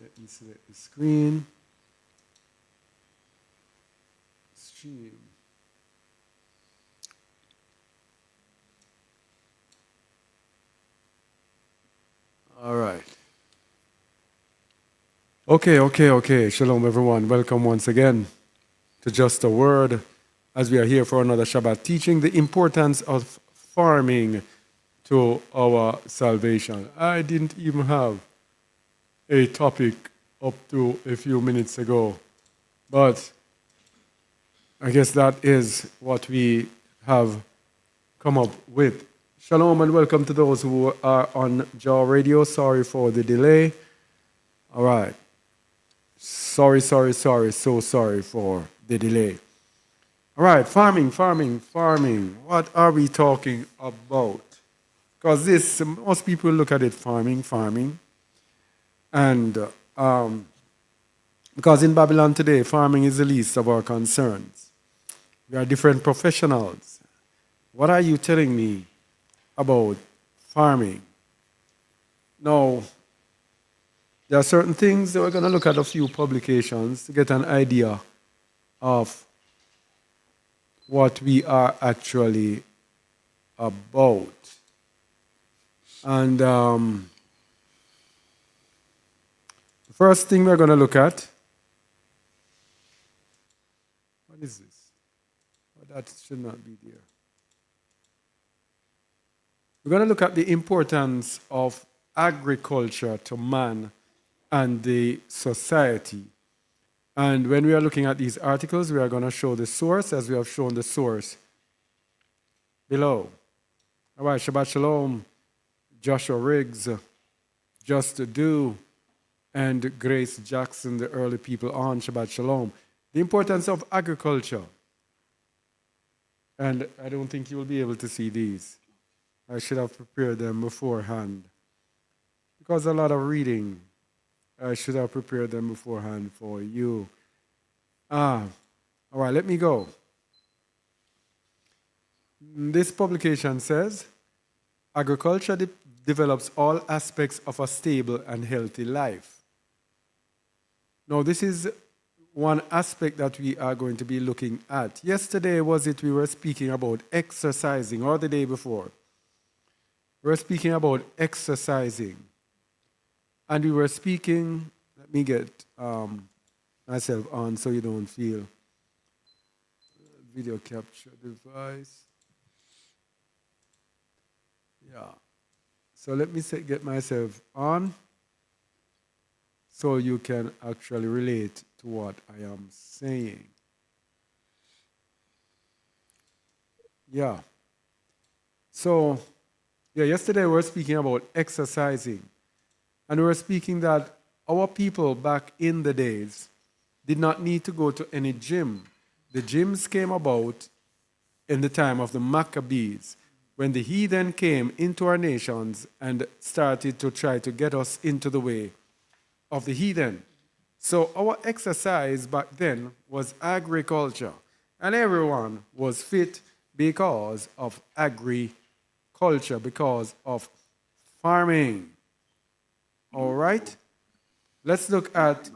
Let me select the screen. Stream. All right. Okay. Shalom, everyone. Welcome once again to Just a Word as we are here for another Shabbat teaching the importance of farming to our salvation. I didn't even have a topic up to a few minutes ago, but I guess that is what we have come up with. Shalom and welcome to those who are on Jaw Radio. Sorry for the delay. All right. Sorry. So sorry for the delay. All right. Farming. What are we talking about? Because most people look at it farming. And because in Babylon today, farming is the least of our concerns. We are different professionals. What are you telling me about farming? Now, there are certain things that we're going to look at a few publications to get an idea of what we are actually about. And the first thing we're going to look at, what is this? Well, that should not be there. We're going to look at the importance of agriculture to man and the society. And when we are looking at these articles, we are going to show the source as we have shown the source below. All right, Shabbat Shalom, Joshua Riggs, Just to Do, and Grace Jackson, the early people on Shabbat Shalom. The importance of agriculture. And I don't think you will be able to see these. I should have prepared them beforehand. Because a lot of reading, I should have prepared them beforehand for you. All right, let me go. This publication says, agriculture develops all aspects of a stable and healthy life. Now, this is one aspect that we are going to be looking at. Yesterday, we were speaking about exercising, or the day before. We were speaking about exercising. And we were speaking, let me get myself on so you don't feel video capture device. Yeah. So let me get myself on so you can actually relate to what I am saying. Yeah. So, yesterday we were speaking about exercising. And we were speaking that our people back in the days did not need to go to any gym. The gyms came about in the time of the Maccabees, when the heathen came into our nations and started to try to get us into the way of the heathen. So our exercise back then was agriculture. And everyone was fit because of agriculture, because of farming. All right? Let's look at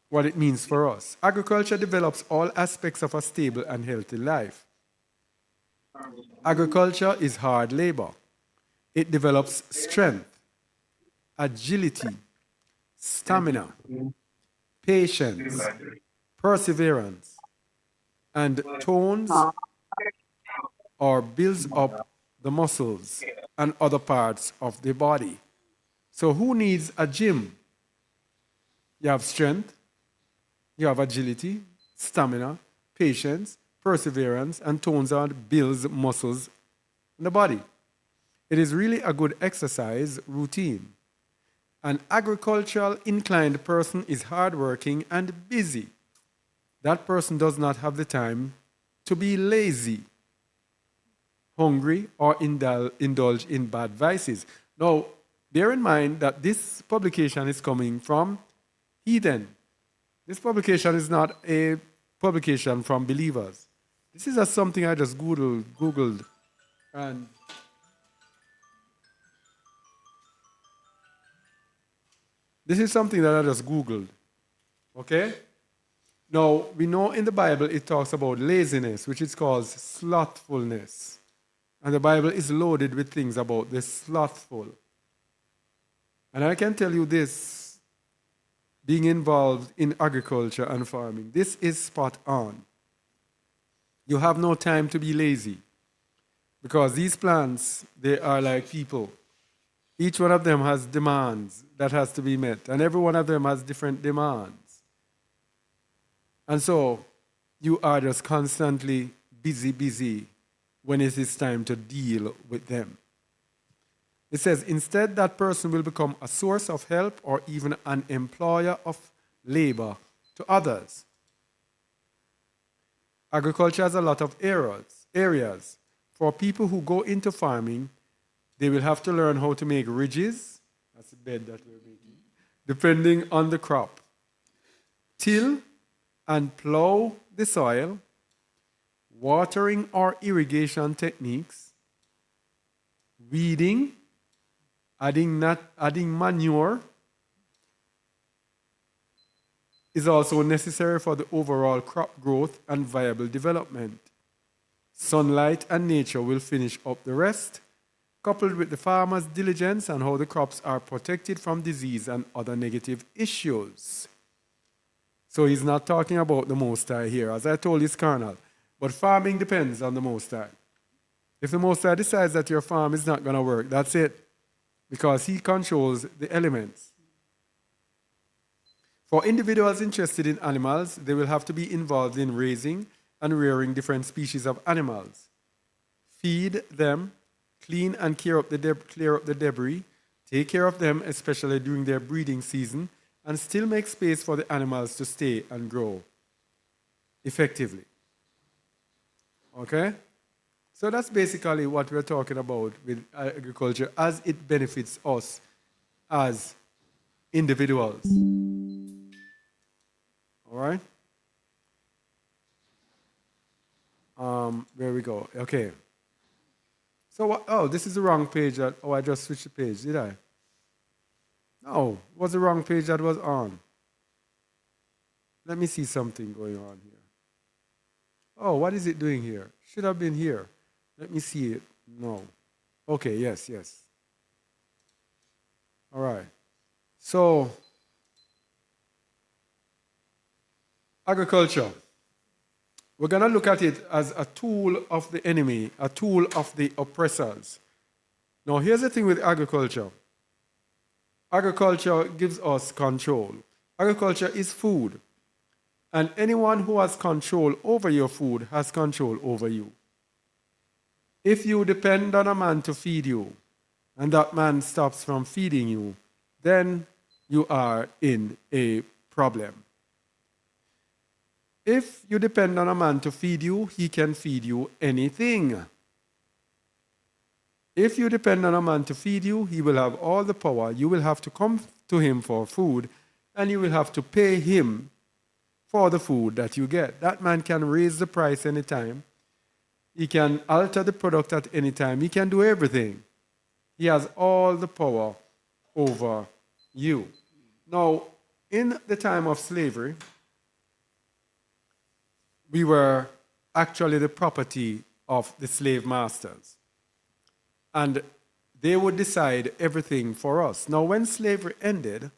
what it means for us. Agriculture develops all aspects of a stable and healthy life. Agriculture is hard labor. It develops strength, agility, stamina, patience, perseverance, and tones or builds up the muscles and other parts of the body. So who needs a gym? You have strength, you have agility, stamina, patience, perseverance, and tones and builds muscles in the body. It is really a good exercise routine. An agricultural inclined person is hardworking and busy. That person does not have the time to be lazy, hungry, or indulge in bad vices. Now, bear in mind that this publication is coming from heathen. This publication is not a publication from believers. This is just something I just Googled, and This is something that I just Googled. Okay? Now, we know in the Bible it talks about laziness, which is called slothfulness. And the Bible is loaded with things about the slothful. And I can tell you this, being involved in agriculture and farming, this is spot on. You have no time to be lazy because these plants, they are like people. Each one of them has demands that has to be met, and every one of them has different demands. And so you are just constantly busy when it is time to deal with them. It says, instead, that person will become a source of help or even an employer of labor to others. Agriculture has a lot of areas. For people who go into farming, they will have to learn how to make ridges. That's the bed that we're making. Depending on the crop. Till and plow the soil. Watering or irrigation techniques. Weeding. Adding manure is also necessary for the overall crop growth and viable development. Sunlight and nature will finish up the rest, coupled with the farmer's diligence and how the crops are protected from disease and other negative issues. So he's not talking about the Most High here. As I told you, it's carnal. But farming depends on the Most High. If the Most High decides that your farm is not going to work, that's it. Because he controls the elements. For individuals interested in animals, they will have to be involved in raising and rearing different species of animals. Feed them, clean and clear up the debris, take care of them, especially during their breeding season, and still make space for the animals to stay and grow effectively. Okay? So that's basically what we're talking about with agriculture as it benefits us as individuals. All right? Where we go. Okay. So what? Oh, this is the wrong page. I just switched the page, did I? No, it was the wrong page that was on. Let me see something going on here. Oh, what is it doing here? Should have been here. Let me see it. No. Okay, yes. All right. So, agriculture. We're going to look at it as a tool of the enemy, a tool of the oppressors. Now, here's the thing with agriculture. Agriculture gives us control. Agriculture is food. And anyone who has control over your food has control over you. If you depend on a man to feed you, and that man stops from feeding you, then you are in a problem. If you depend on a man to feed you, he can feed you anything. If you depend on a man to feed you, he will have all the power. You will have to come to him for food, and you will have to pay him for the food that you get. That man can raise the price anytime. He can alter the product at any time. He can do everything. He has all the power over you. Now, in the time of slavery, we were actually the property of the slave masters. And they would decide everything for us. Now, when slavery ended,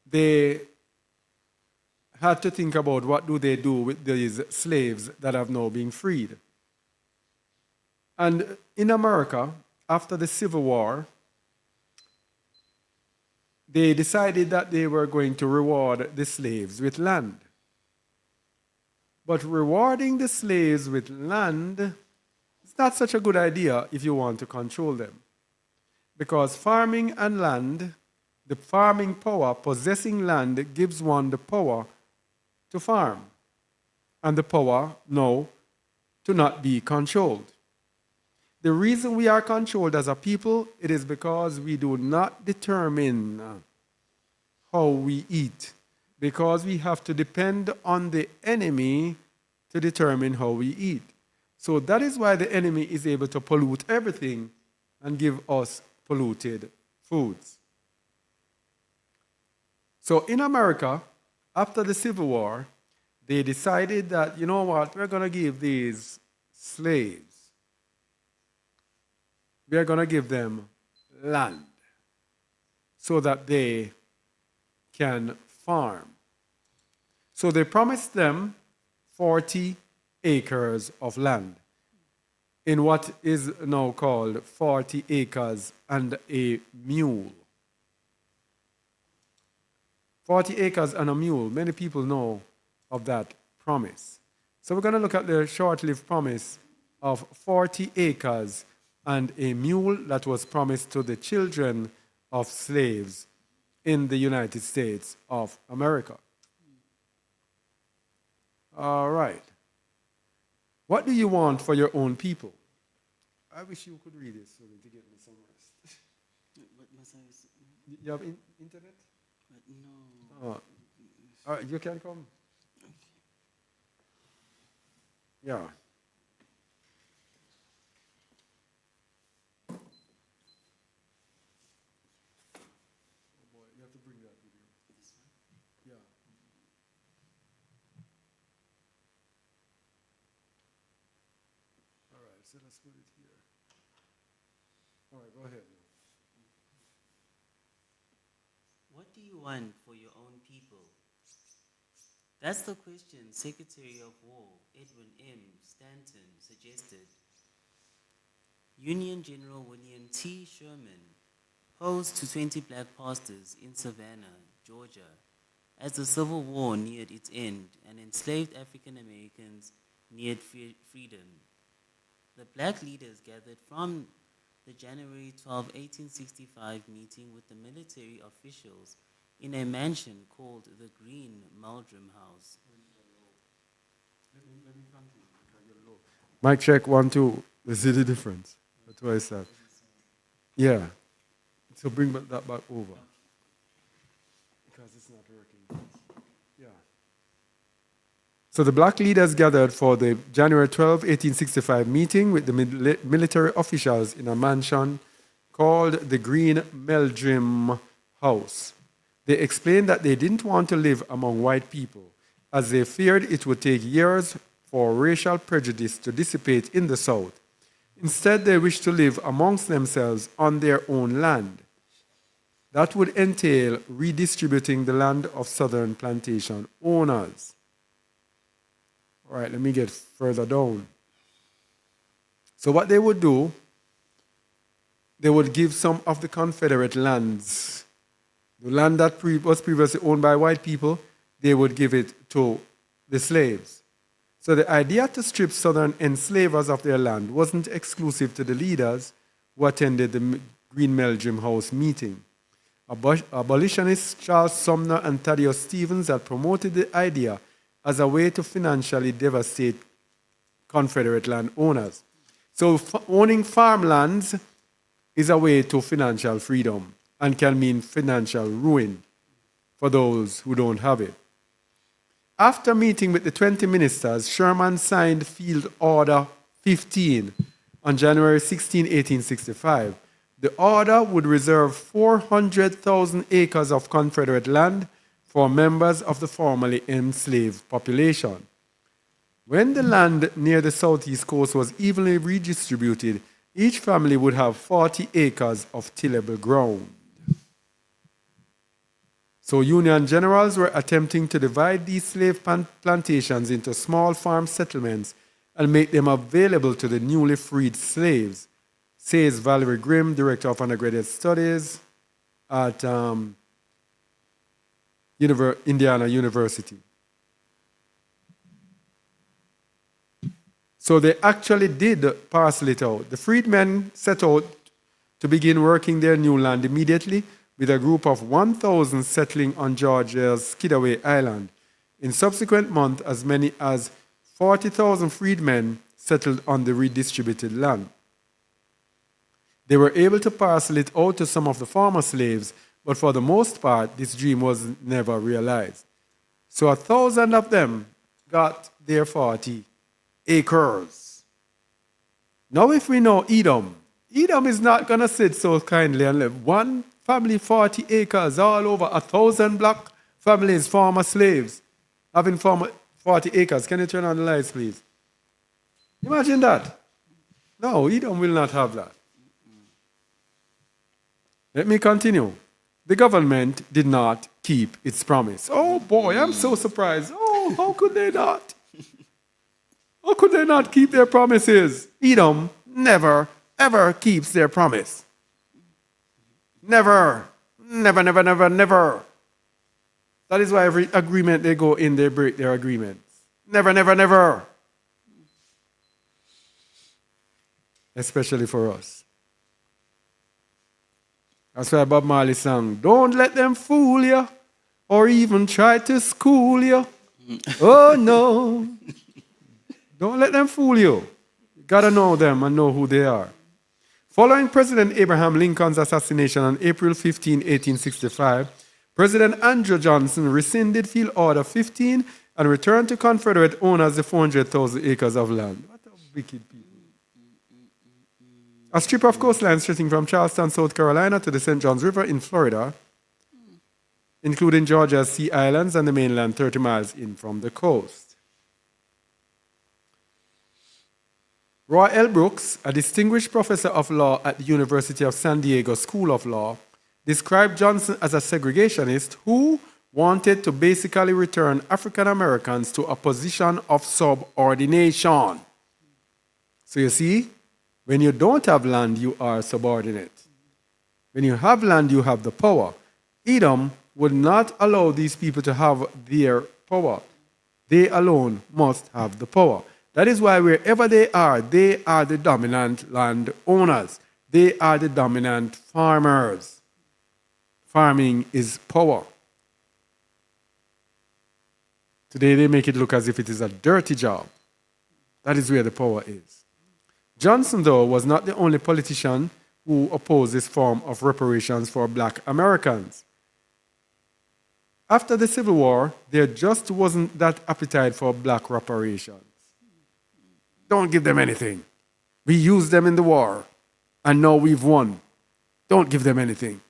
they had to think about what do they do with these slaves that have now been freed. And in America, after the Civil War, they decided that they were going to reward the slaves with land. But rewarding the slaves with land is not such a good idea if you want to control them. Because farming and land, the farming power, possessing land, gives one the power to farm, and the power now to not be controlled. The reason we are controlled as a people, it is because we do not determine how we eat, because we have to depend on the enemy to determine how we eat. So that is why the enemy is able to pollute everything and give us polluted foods. So in America, after the Civil War, they decided that, you know what, we're going to give these slaves, we're going to give them land so that they can farm. So they promised them 40 acres of land in what is now called 40 acres and a mule. 40 acres and a mule, many people know of that promise. So we're going to look at the short-lived promise of 40 acres and a mule that was promised to the children of slaves in the United States of America. All right. What do you want for your own people? I wish you could read this so to get me some rest. You have internet? No. All right, you can come. Yeah. Oh boy, you have to bring that video. This one? Yeah. All right, so let's put it here. All right, go ahead. What do you want for your own people? That's the question Secretary of War Edwin M. Stanton suggested. Union General William T. Sherman posed to 20 black pastors in Savannah, Georgia, as the Civil War neared its end and enslaved African Americans neared freedom. The black leaders gathered from the January 12, 1865 meeting with the military officials in a mansion called the Green Meldrum House. Mic check, 1, 2. See the difference? That's why I said. Yeah. So bring that back over. Because it's not working. Yeah. So the black leaders gathered for the January 12, 1865 meeting with the military officials in a mansion called the Green Meldrum House. They explained that they didn't want to live among white people, as they feared it would take years for racial prejudice to dissipate in the South. Instead, they wished to live amongst themselves on their own land. That would entail redistributing the land of Southern plantation owners. All right, let me get further down. So what they would do, they would give some of the Confederate lands, the land that was previously owned by white people, they would give it to the slaves. So the idea to strip Southern enslavers of their land wasn't exclusive to the leaders who attended the Green Meldrum House meeting. Abolitionists Charles Sumner and Thaddeus Stevens had promoted the idea as a way to financially devastate Confederate landowners. So owning farmlands is a way to financial freedom and can mean financial ruin for those who don't have it. After meeting with the 20 ministers, Sherman signed Field Order 15 on January 16, 1865. The order would reserve 400,000 acres of Confederate land for members of the formerly enslaved population. When the land near the southeast coast was evenly redistributed, each family would have 40 acres of tillable ground. So Union generals were attempting to divide these slave plantations into small farm settlements and make them available to the newly freed slaves, says Valerie Grimm, Director of Undergraduate Studies at Indiana University. So they actually did parcel it out. The freedmen set out to begin working their new land immediately, with a group of 1,000 settling on Georgia's Skidaway Island. In subsequent months, as many as 40,000 freedmen settled on the redistributed land. They were able to parcel it out to some of the former slaves, but for the most part, this dream was never realized. So 1,000 of them got their 40 acres. Now if we know Edom is not going to sit so kindly and live one family 40 acres all over 1,000 black Families, former slaves, having 40 acres. Can you turn on the lights, please? Imagine that. No, Edom will not have that. Let me continue. The government did not keep its promise. Oh boy, I'm so surprised. Oh, how could they not? How could they not keep their promises? Edom never, ever keeps their promise. Never. Never, never, never, never. That is why every agreement they go in, they break their agreements. Never, never, never. Especially for us. That's why Bob Marley sang, don't let them fool you or even try to school you. Oh no. Don't let them fool you. You gotta know them and know who they are. Following President Abraham Lincoln's assassination on April 15, 1865, President Andrew Johnson rescinded Field Order 15 and returned to Confederate owners the 400,000 acres of land. What a wicked people. A strip of coastline stretching from Charleston, South Carolina to the St. Johns River in Florida, including Georgia's Sea Islands and the mainland 30 miles in from the coast. Roy L. Brooks, a distinguished professor of law at the University of San Diego School of Law, described Johnson as a segregationist who wanted to basically return African Americans to a position of subordination. So you see, when you don't have land, you are subordinate. When you have land, you have the power. Edom would not allow these people to have their power. They alone must have the power. That is why wherever they are the dominant land owners. They are the dominant farmers. Farming is power. Today they make it look as if it is a dirty job. That is where the power is. Johnson, though, was not the only politician who opposed this form of reparations for black Americans. After the Civil War, there just wasn't that appetite for black reparations. Don't give them anything. We used them in the war, and now we've won. Don't give them anything.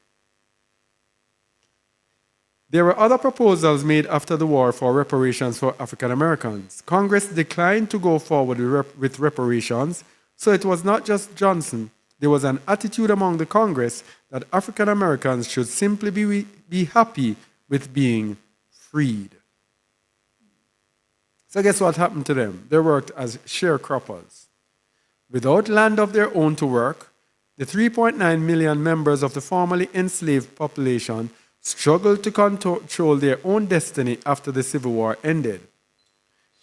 There were other proposals made after the war for reparations for African Americans. Congress declined to go forward with reparations, so it was not just Johnson. There was an attitude among the Congress that African Americans should simply be happy with being freed. So guess what happened to them? They worked as sharecroppers. Without land of their own to work, the 3.9 million members of the formerly enslaved population struggled to control their own destiny after the Civil War ended.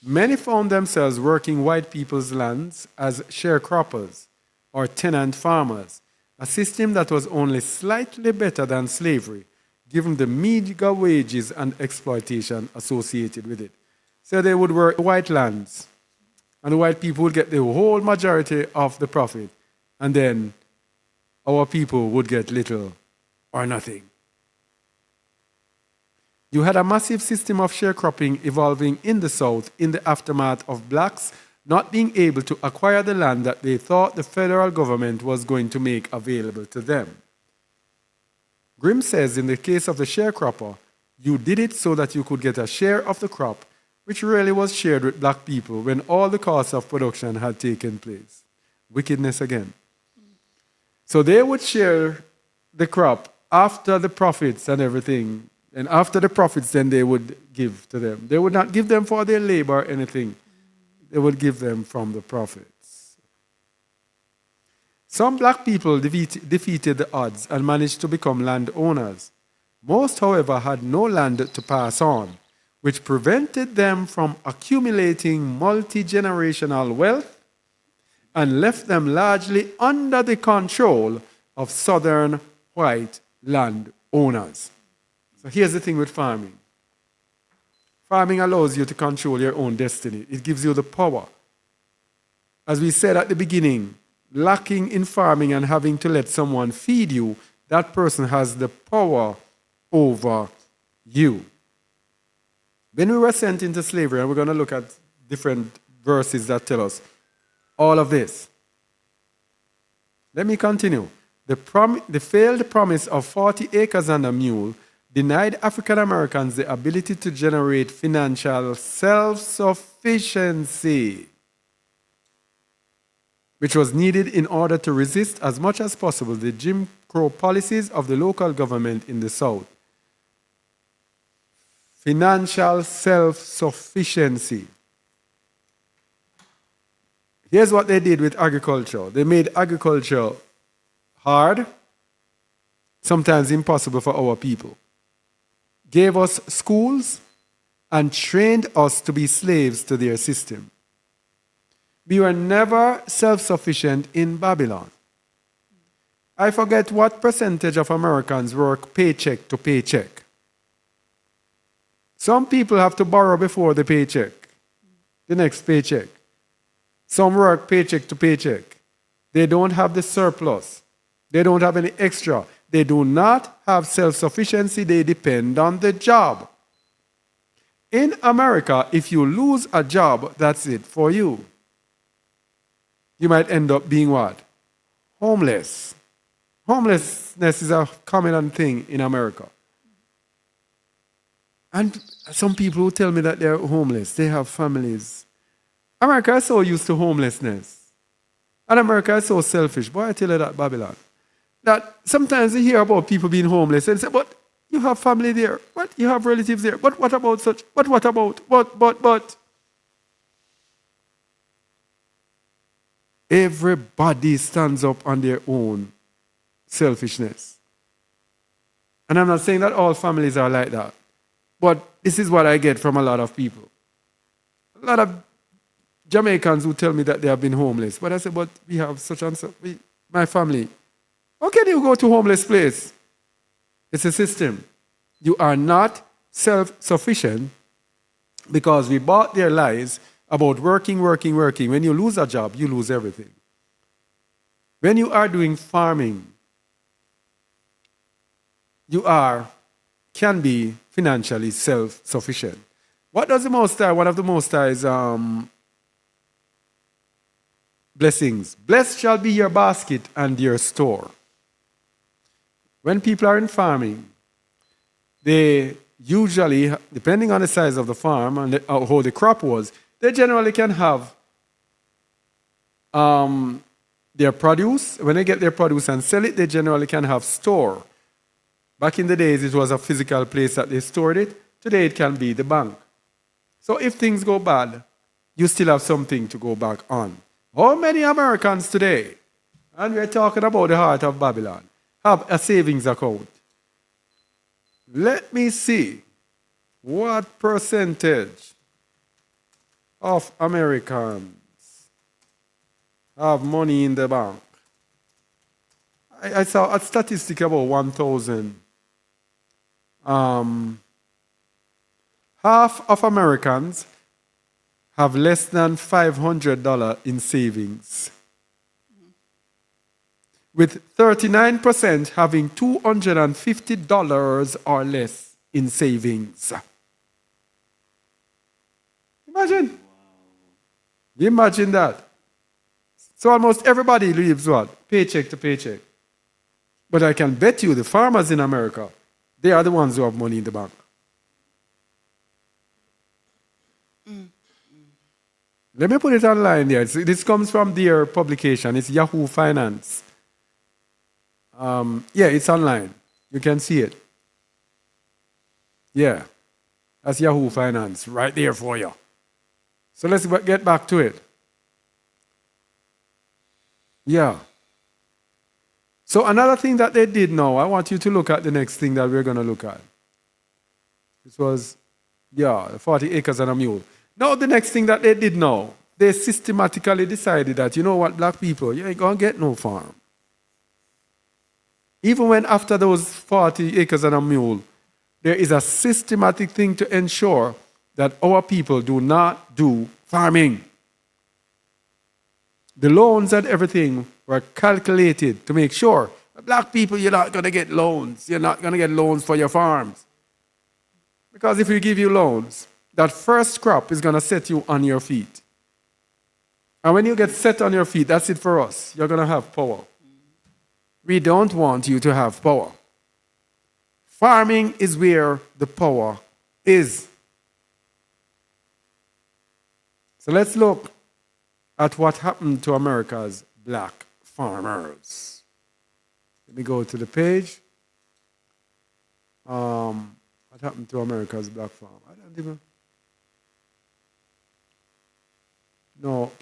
Many found themselves working white people's lands as sharecroppers or tenant farmers, a system that was only slightly better than slavery, given the meager wages and exploitation associated with it. So they would work white lands, and the white people would get the whole majority of the profit, and then our people would get little or nothing. You had a massive system of sharecropping evolving in the South in the aftermath of blacks not being able to acquire the land that they thought the federal government was going to make available to them. Grimm says in the case of the sharecropper, you did it so that you could get a share of the crop, which really was shared with black people when all the costs of production had taken place. Wickedness again. So they would share the crop after the profits and everything. And after the profits, then they would give to them. They would not give them for their labor or anything. They would give them from the profits. Some black people defeated the odds and managed to become landowners. Most, however, had no land to pass on, which prevented them from accumulating multi-generational wealth and left them largely under the control of Southern white landowners. So here's the thing with farming. Farming allows you to control your own destiny. It gives you the power. As we said at the beginning, lacking in farming and having to let someone feed you, that person has the power over you. When we were sent into slavery, and we're going to look at different verses that tell us all of this. Let me continue. The failed promise of 40 acres and a mule denied African Americans the ability to generate financial self-sufficiency, which was needed in order to resist as much as possible the Jim Crow policies of the local government in the South. Financial self-sufficiency. Here's what they did with agriculture. They made agriculture hard, sometimes impossible for our people. Gave us schools and trained us to be slaves to their system. We were never self-sufficient in Babylon. I forget what percentage of Americans work paycheck to paycheck. Some people have to borrow before the paycheck, the next paycheck. Some work paycheck to paycheck. They don't have the surplus. They don't have any extra. They do not have self-sufficiency. They depend on the job. In America, if you lose a job, that's it for you. You might end up being what? Homeless. Homelessness is a common thing in America. And some people who tell me that they're homeless, they have families. America is so used to homelessness. And America is so selfish. Boy, I tell you that, Babylon. That sometimes you hear about people being homeless and say, but you have family there. What? You have relatives there. But what about such? But what about? But. Everybody stands up on their own selfishness. And I'm not saying that all families are like that. But this is what I get from a lot of people. A lot of Jamaicans who tell me that they have been homeless. But I say, but we have such and such. My family. How can you go to a homeless place? It's a system. You are not self-sufficient because we bought their lies about working. When you lose a job, you lose everything. When you are doing farming, you can be financially self-sufficient. What does the Most High, one of the Most High's blessings? Blessed shall be your basket and your store. When people are in farming, they usually, depending on the size of the farm and how the crop was, they generally can have their produce. When they get their produce and sell it, they generally can have store. Back in the days, it was a physical place that they stored it. Today, it can be the bank. So if things go bad, you still have something to go back on. How many Americans today, and we're talking about the heart of Babylon, have a savings account? Let me see what percentage of Americans have money in the bank. I saw a statistic about 1,000. Half of Americans have less than $500 in savings, with 39% having $250 or less in savings. Imagine. Wow. Imagine that. So almost everybody lives what? Paycheck to paycheck. But I can bet you the farmers in America, they are the ones who have money in the bank. Let me put it online there. This comes from their publication. It's Yahoo Finance. Yeah, it's online. You can see it. Yeah, that's Yahoo Finance right there for you. So let's get back to it. Yeah. So another thing that they did now, I want you to look at the next thing that we're going to look at. This was, yeah, 40 acres and a mule. Now the next thing that they did now, they systematically decided that, you know what, black people, you ain't going to get no farm. Even when after those 40 acres and a mule, there is a systematic thing to ensure that our people do not do farming. The loans and everything were calculated to make sure black people, you're not going to get loans. You're not going to get loans for your farms. Because if we give you loans, that first crop is going to set you on your feet. And when you get set on your feet, that's it for us. You're going to have power. We don't want you to have power. Farming is where the power is. So let's look at what happened to America's black farmers. Let me go to the page. What happened to America's black farm? I don't even. No,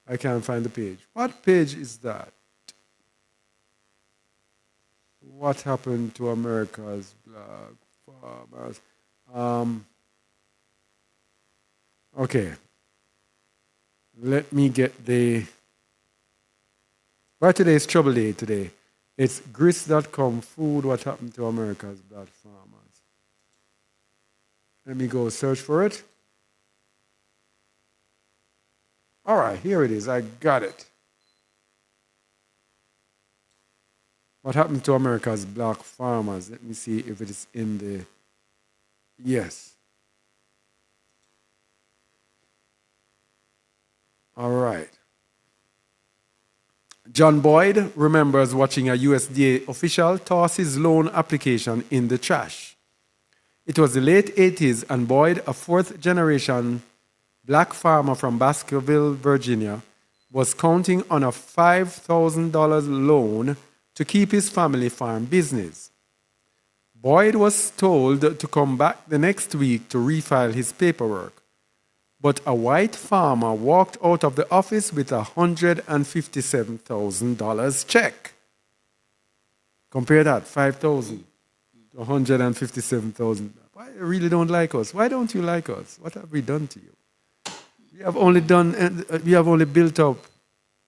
I can't find the page. What page is that? What happened to America's black farmers? Okay. Let me get the. Right, today is Trouble Day today. It's grist.com food. What happened to America's black farmers? Let me go search for it. All right, here it is. I got it. What happened to America's black farmers? Let me see if it is in the. Yes. All right. John Boyd remembers watching a USDA official toss his loan application in the trash. It was the late 80s, and Boyd, a fourth-generation black farmer from Baskerville, Virginia, was counting on a $5,000 loan to keep his family farm business. Boyd was told to come back the next week to refile his paperwork, but a white farmer walked out of the office with a $157,000 check. Compare that, $5,000 to $157,000. Why you really don't like us? Why don't you like us? What have we done to you? We have only built up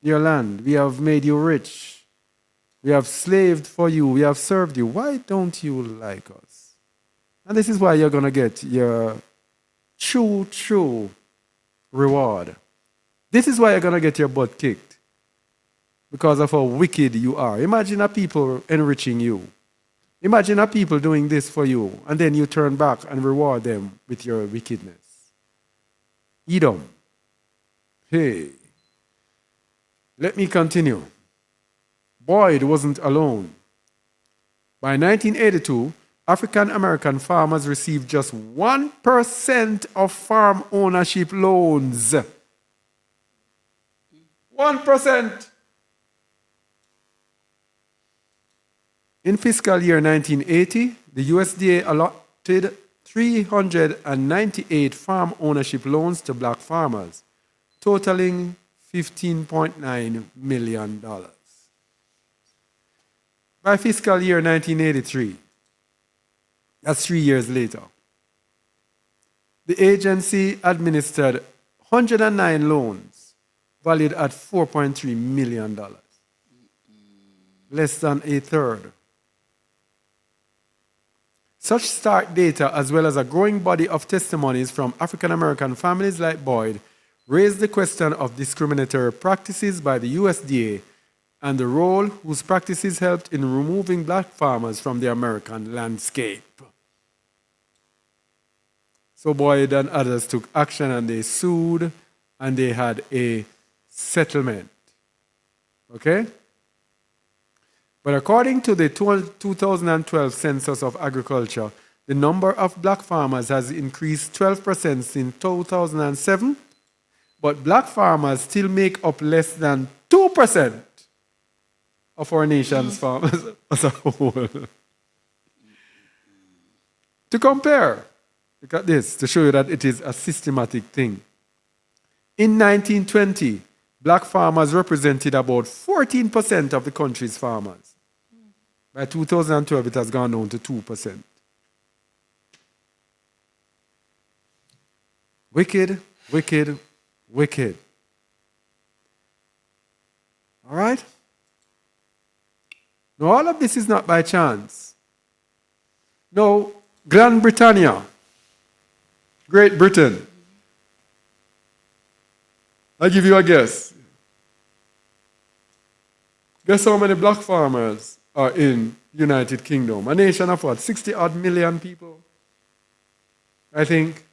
your land. We have made you rich. We have slaved for you. We have served you. Why don't you like us? And this is why you're going to get your true reward. This is why you're going to get your butt kicked. Because of how wicked you are. Imagine a people enriching you. Imagine a people doing this for you. And then you turn back and reward them with your wickedness. Edom. Hey. Let me continue. Boyd wasn't alone. By 1982, African American farmers received just 1% of farm ownership loans. 1%. In fiscal year 1980, the USDA allotted 398 farm ownership loans to black farmers, totaling $15.9 million. By fiscal year 1983, that's 3 years later, the agency administered 109 loans valued at $4.3 million, less than a third. Such stark data, as well as a growing body of testimonies from African American families like Boyd, raised the question of discriminatory practices by the USDA and the role whose practices helped in removing black farmers from the American landscape. So Boyd and others took action and they sued and they had a settlement. Okay? But according to the 2012 Census of Agriculture, the number of black farmers has increased 12% since 2007, but black farmers still make up less than 2% of our nation's farmers as a whole. To compare, look at this, to show you that it is a systematic thing. In 1920, black farmers represented about 14% of the country's farmers. By 2012, it has gone down to 2%. Wicked, wicked, wicked. All right? Now, all of this is not by chance. Now, Gran Britannia, Great Britain. I'll give you a guess. Guess how many black farmers are in United Kingdom? A nation of what? 60-odd million people? I think.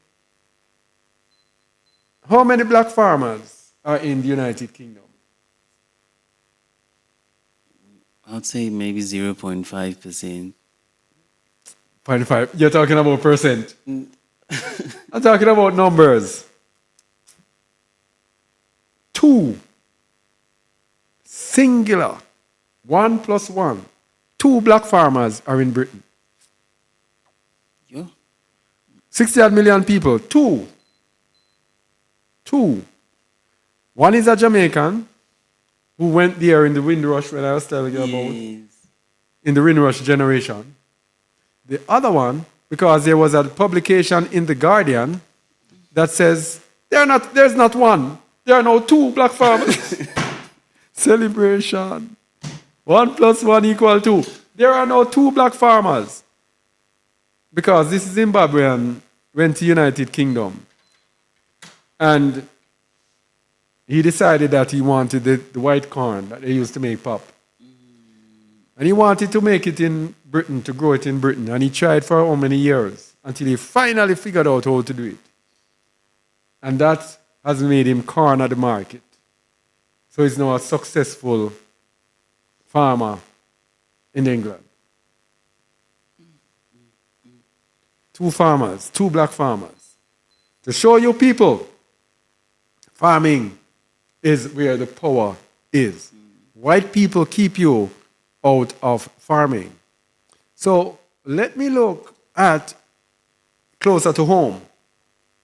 How many black farmers are in the United Kingdom? I'd say maybe 0.5%. 0.5. You're talking about percent. I'm talking about numbers. 2. Singular. 1 plus 1. 2 black farmers are in Britain. Yeah. 60 odd million people. 2. 2. One is a Jamaican who went there in the Windrush when I was telling you about, Yes. in the Windrush generation. The other one, because there was a publication in The Guardian that says there's not one, there are now 2 black farmers. Celebration. 1 plus 1 equal 2. There are now 2 black farmers. Because this Zimbabwean went to United Kingdom. And he decided that he wanted the white corn that they used to make pop. And he wanted to make it in Britain, to grow it in Britain. And he tried for how many years until he finally figured out how to do it. And that has made him corner the market. So he's now a successful farmer in England. 2 farmers, 2 black farmers. To show you people, farming is where the power is. White people keep you out of farming. So let me look at closer to home.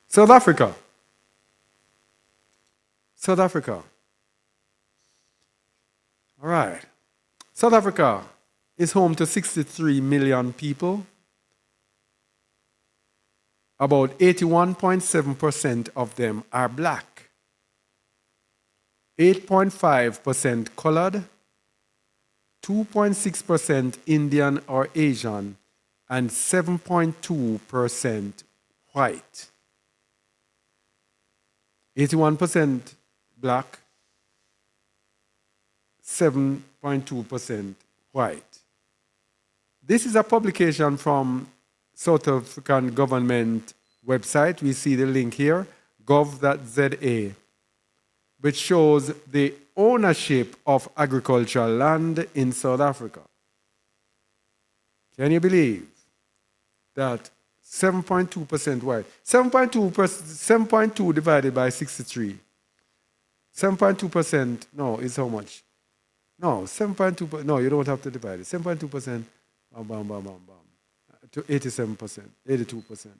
South Africa. South Africa. All right. South Africa is home to 63 million people. About 81.7% of them are black. 8.5% colored. 2.6% Indian or Asian, and 7.2% white. 81% black, 7.2% white. This is a publication from South African government website. We see the link here, gov.za, which shows the ownership of agricultural land in South Africa. Can you believe that 7.2% white? 7.2 divided by 63. 7.2%, no, is how much? No, 7.2, no, you don't have to divide it. 7.2%, to 87%, 82%.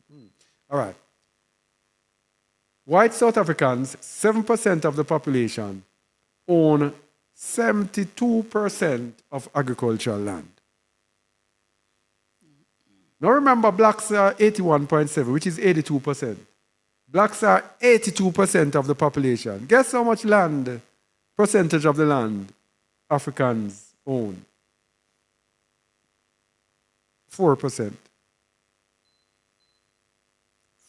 All right. White South Africans, 7% of the population, own 72% of agricultural land. Now remember, blacks are 81.7, which is 82%. Blacks are 82% of the population. Guess how much land, percentage of the land, Africans own? 4%.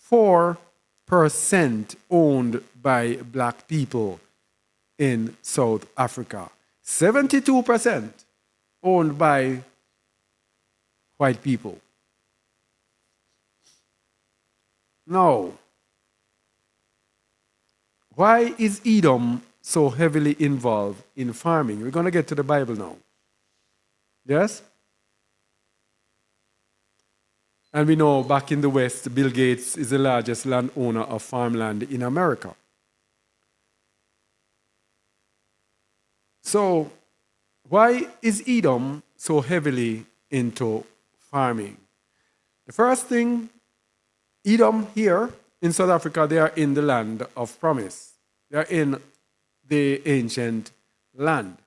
4% owned by black people in South Africa. 72% owned by white people. Now, why is Edom so heavily involved in farming? We're going to get to the Bible now. Yes? And we know back in the West, Bill Gates is the largest landowner of farmland in America. So, why is Edom so heavily into farming? The first thing, Edom here in South Africa, they are in the land of promise. They are in the ancient land.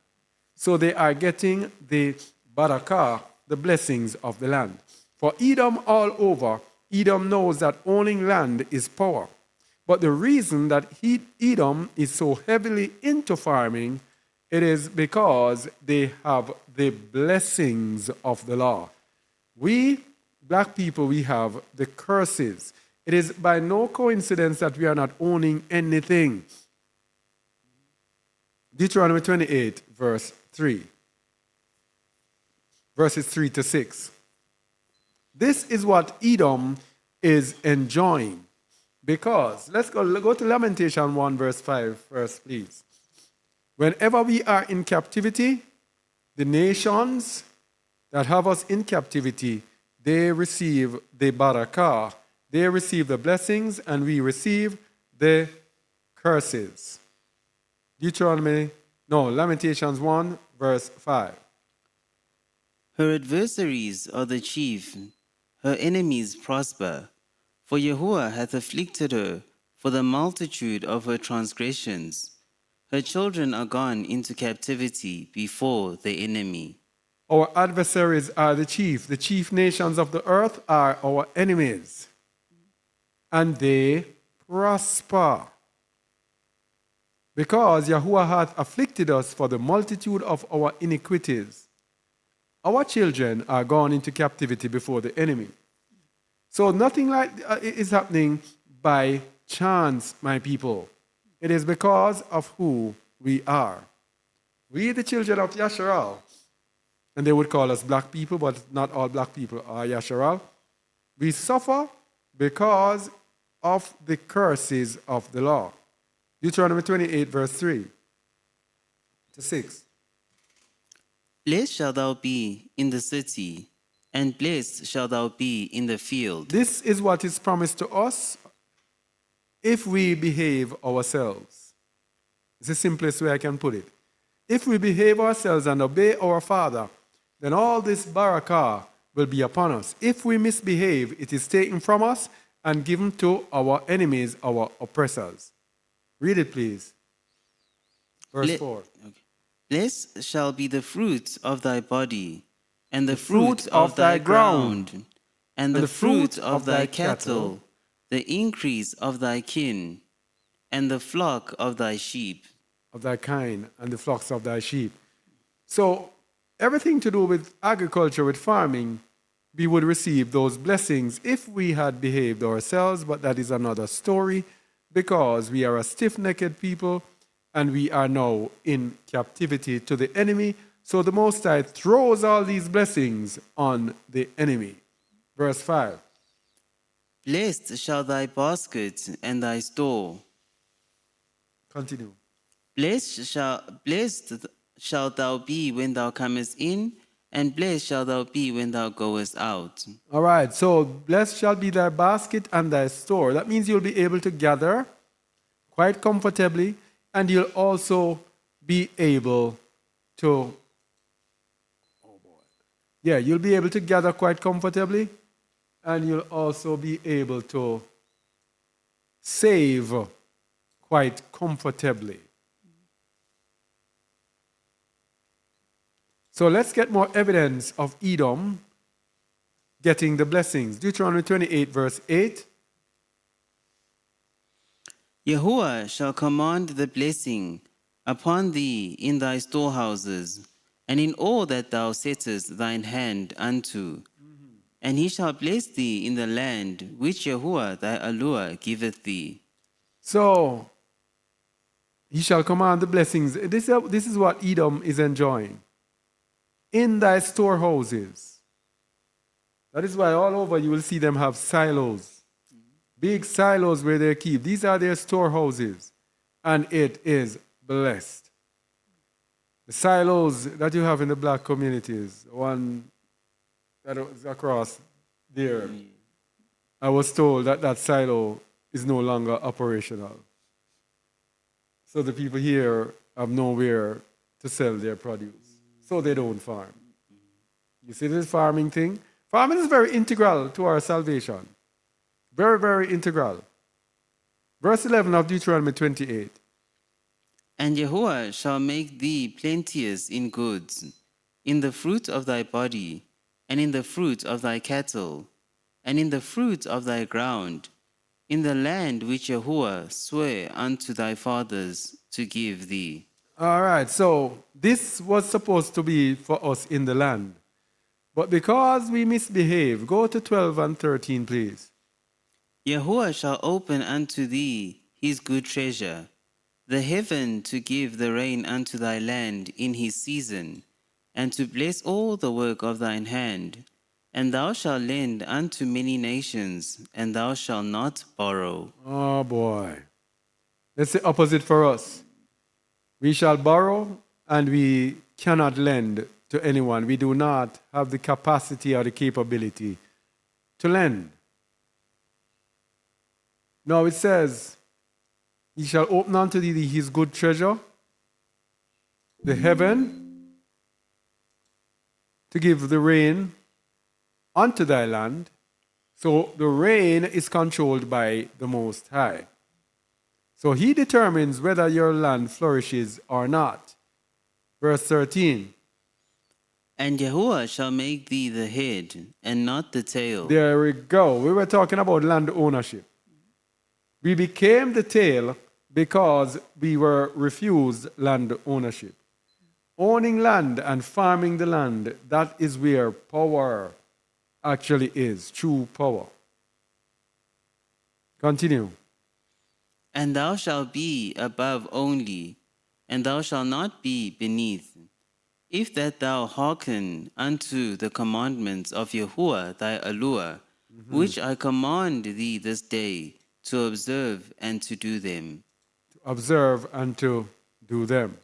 So they are getting the barakah, the blessings of the land. For Edom all over, Edom knows that owning land is power. But the reason that Edom is so heavily into farming, it is because they have the blessings of the law. We, black people, we have the curses. It is by no coincidence that we are not owning anything. Deuteronomy 28, verse 3. Verses 3 to 6. This is what Edom is enjoying. Because, let's go to Lamentation 1, verse 5 first, please. Whenever we are in captivity, the nations that have us in captivity, they receive the barakah, they receive the blessings, and we receive the curses. Lamentations 1, verse 5. Her adversaries are the chief, her enemies prosper. For Yahuwah hath afflicted her for the multitude of her transgressions. Her children are gone into captivity before the enemy. Our adversaries are the chief nations of the earth are our enemies, and they prosper. Because Yahuwah hath afflicted us for the multitude of our iniquities. Our children are gone into captivity before the enemy. So nothing like is happening by chance, my people. It is because of who we are. We, the children of Yasharal, and they would call us black people, but not all black people are Yasharal. We suffer because of the curses of the law. Deuteronomy 28, verse 3 to 6. Blessed shalt thou be in the city, and blessed shalt thou be in the field. This is what is promised to us if we behave ourselves. It's the simplest way I can put it. If we behave ourselves and obey our Father, then all this barakah will be upon us. If we misbehave, it is taken from us and given to our enemies, our oppressors. Read it, please. Verse 4. Okay. Blessed shall be the fruit of thy body, and the fruit of thy ground, and the fruit of thy cattle, the increase of thy kin, and the flock of thy sheep. Of thy kind, and the flocks of thy sheep. So, everything to do with agriculture, with farming, we would receive those blessings if we had behaved ourselves, but that is another story, because we are a stiff-necked people, and we are now in captivity to the enemy. So the Most High throws all these blessings on the enemy. Verse 5. Blessed shall thy basket and thy store. Continue. Blessed shalt thou be when thou comest in, and blessed shalt thou be when thou goest out. All right, so blessed shall be thy basket and thy store. That means you'll be able to gather quite comfortably, and you'll also be able to, you'll be able to gather quite comfortably, and you'll also be able to save quite comfortably. So let's get more evidence of Edom getting the blessings. Deuteronomy 28, verse 8. Yahuwah shall command the blessing upon thee in thy storehouses, and in all that thou settest thine hand unto. And he shall bless thee in the land which Yahuwah thy Allure giveth thee. So, he shall command the blessings. This is what Edom is enjoying. In thy storehouses. That is why all over you will see them have silos. Big silos where they keep. These are their storehouses. And it is blessed. The silos that you have in the black communities, one that was across there, I was told that that silo is no longer operational. So the people here have nowhere to sell their produce. So they don't farm. You see this farming thing? Farming is very integral to our salvation. Very, very integral. Verse 11 of Deuteronomy 28. And Yahuwah shall make thee plenteous in goods, in the fruit of thy body, and in the fruit of thy cattle, and in the fruit of thy ground, in the land which Yahuwah sware unto thy fathers to give thee. All right, so this was supposed to be for us in the land. But because we misbehave, go to 12 and 13, please. Yahuwah shall open unto thee his good treasure, the heaven to give the rain unto thy land in his season, and to bless all the work of thine hand. And thou shalt lend unto many nations, and thou shalt not borrow. Oh boy. That's the opposite for us. We shall borrow, and we cannot lend to anyone. We do not have the capacity or the capability to lend. Now it says, He shall open unto thee his good treasure, the heaven, to give the rain unto thy land. So the rain is controlled by the Most High. So he determines whether your land flourishes or not. Verse 13. And Yahuwah shall make thee the head and not the tail. There we go. We were talking about land ownership. We became the tail because we were refused land ownership. Owning land and farming the land, that is where power actually is, true power. Continue. And thou shalt be above only, and thou shalt not be beneath. If that thou hearken unto the commandments of Yahuwah thy Elohim, which I command thee this day, to observe and to do them. To observe and to do them.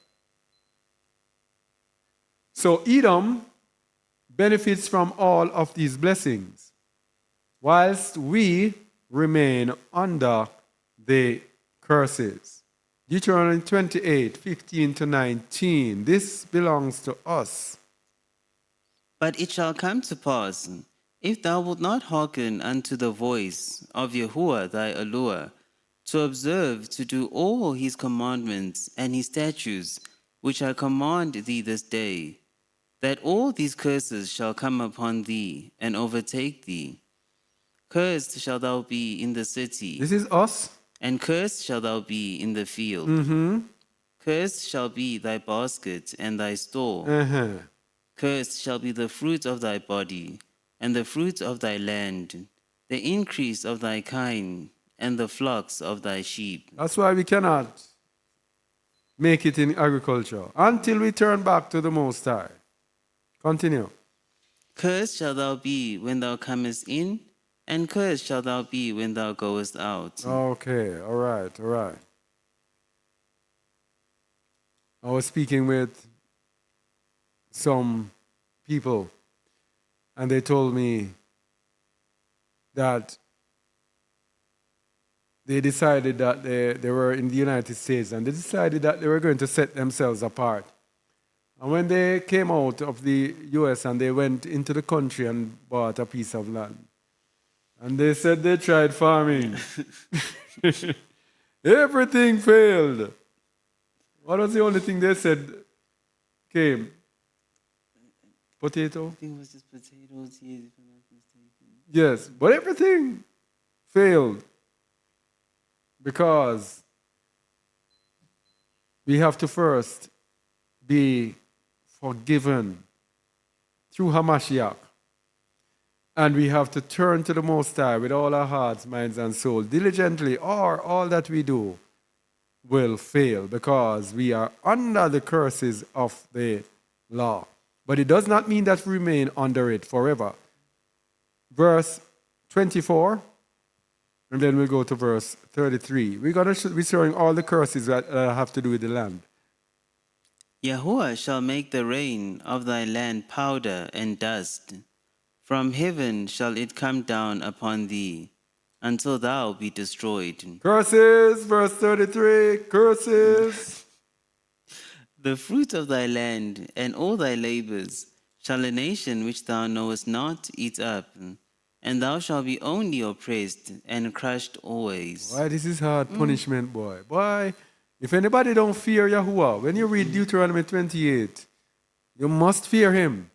So Edom benefits from all of these blessings, whilst we remain under the curses. Deuteronomy 28, 15 to 19. This belongs to us. But it shall come to pass, if thou wilt not hearken unto the voice of Yahuwah thy Elohim, to observe to do all his commandments and his statutes, which I command thee this day, that all these curses shall come upon thee and overtake thee. Cursed shalt thou be in the city, This is us. and cursed shalt thou be in the field. Cursed shall be thy basket and thy store. Cursed shall be the fruit of thy body, and the fruit of thy land, the increase of thy kind, and the flocks of thy sheep. That's why we cannot make it in agriculture until we turn back to the Most High. Continue. Cursed shalt thou be when thou comest in, and cursed shalt thou be when thou goest out. Okay, all right. I was speaking with some people, and they told me that they decided that they were in the United States, and they decided that they were going to set themselves apart. And when they came out of the US and they went into the country and bought a piece of land, and they said they tried farming. Everything failed. What was the only thing they said came? Potato? I think it was just potatoes, yes, if I'm not mistaken. Yes, but everything failed because we have to first be forgiven through Hamashiach. And we have to turn to the Most High with all our hearts, minds, and soul diligently, or all that we do will fail because we are under the curses of the law. But it does not mean that we remain under it forever. Verse 24, and then we'll go to verse 33. We're going to be showing all the curses that have to do with the land. Yahuwah shall make the rain of thy land powder and dust. From heaven shall it come down upon thee, until thou be destroyed. Curses, verse 33, curses. The fruit of thy land and all thy labors shall a nation which thou knowest not eat up, and thou shalt be only oppressed and crushed always. Boy, this is hard punishment, boy. Boy, if anybody don't fear Yahuwah, when you read Deuteronomy 28, you must fear him.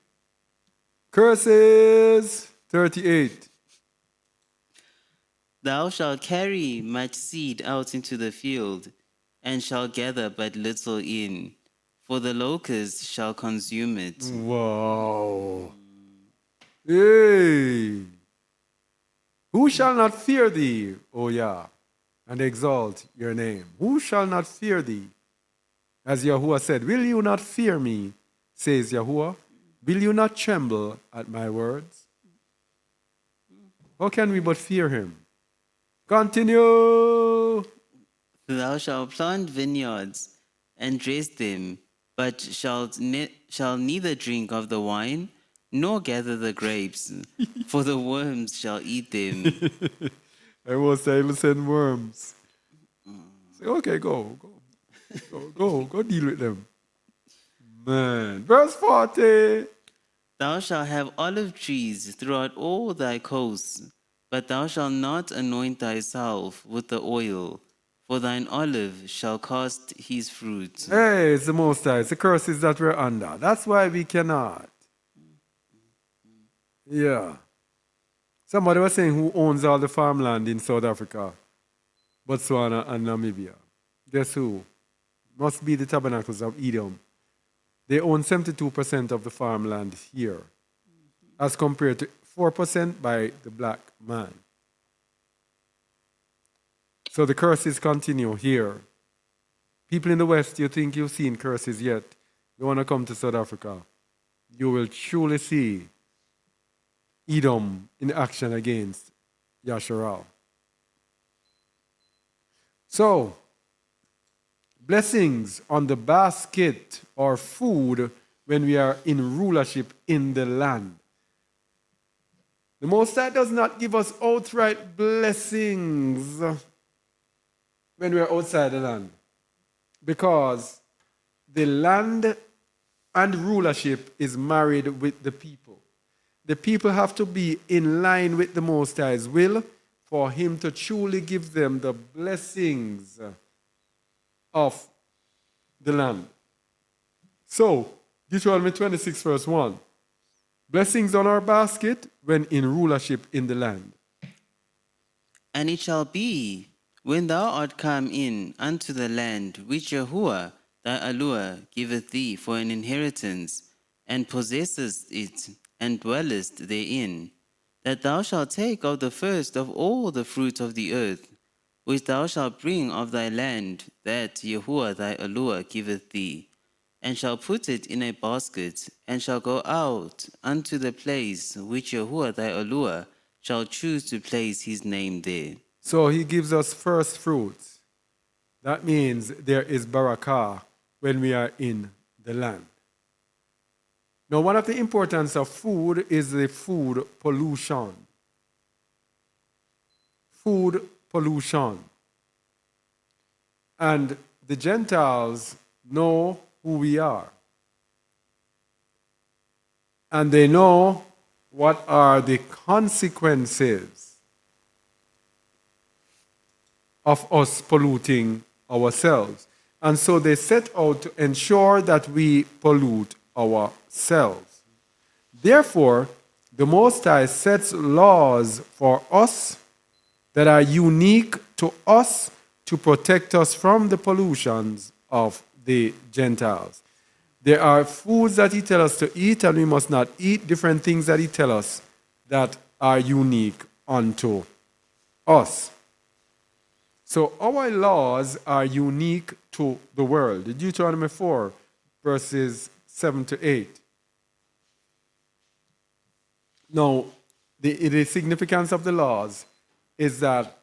Curses, 38. Thou shalt carry much seed out into the field, and shalt gather but little in, for the locusts shall consume it. Wow. Hey. Who shall not fear thee, O Yah, and exalt your name? Who shall not fear thee? As Yahuwah said, will you not fear me, says Yahuwah? Will you not tremble at my words? How can we but fear him? Continue. Thou shalt plant vineyards and dress them, but shall neither drink of the wine, nor gather the grapes, for the worms shall eat them. I was able to send worms. Say, okay, go deal with them. Man. Verse 40. Thou shalt have olive trees throughout all thy coasts, but thou shalt not anoint thyself with the oil, for thine olive shall cast his fruit. Hey, it's the Most High. It's the curses that we're under. That's why we cannot. Yeah. Somebody was saying who owns all the farmland in South Africa, Botswana, and Namibia. Guess who? Must be the Tabernacles of Edom. They own 72% of the farmland here, as compared to 4% by the black man. So the curses continue here. People in the West, you think you've seen curses yet? You want to come to South Africa? You will truly see Edom in action against Yasharal. So, blessings on the basket or food when we are in rulership in the land. The Most High does not give us outright blessings when we are outside the land, because the land and rulership is married with the people. The people have to be in line with the Most High's will for him to truly give them the blessings of the land. So, Deuteronomy 26 verse 1. Blessings on our basket when in rulership in the land. And it shall be, when thou art come in unto the land which Yahuwah thy Allure giveth thee for an inheritance, and possessest it, and dwellest therein, that thou shalt take of the first of all the fruit of the earth, which thou shalt bring of thy land, that Yahuwah thy Allure giveth thee, and shall put it in a basket, and shall go out unto the place which Yahuwah thy Allure shall choose to place his name there. So he gives us first fruits. That means there is barakah when we are in the land. Now, one of the importance of food is the food pollution. Food pollution. And the Gentiles know who we are. And they know what are the consequences of us polluting ourselves. And so they set out to ensure that we pollute ourselves. Therefore, the Most High sets laws for us that are unique to us to protect us from the pollutions of the Gentiles. There are foods that he tells us to eat, and we must not eat different things that he tells us that are unique unto us. So our laws are unique to the world. Deuteronomy 4, verses 7 to 8. Now, the significance of the laws is that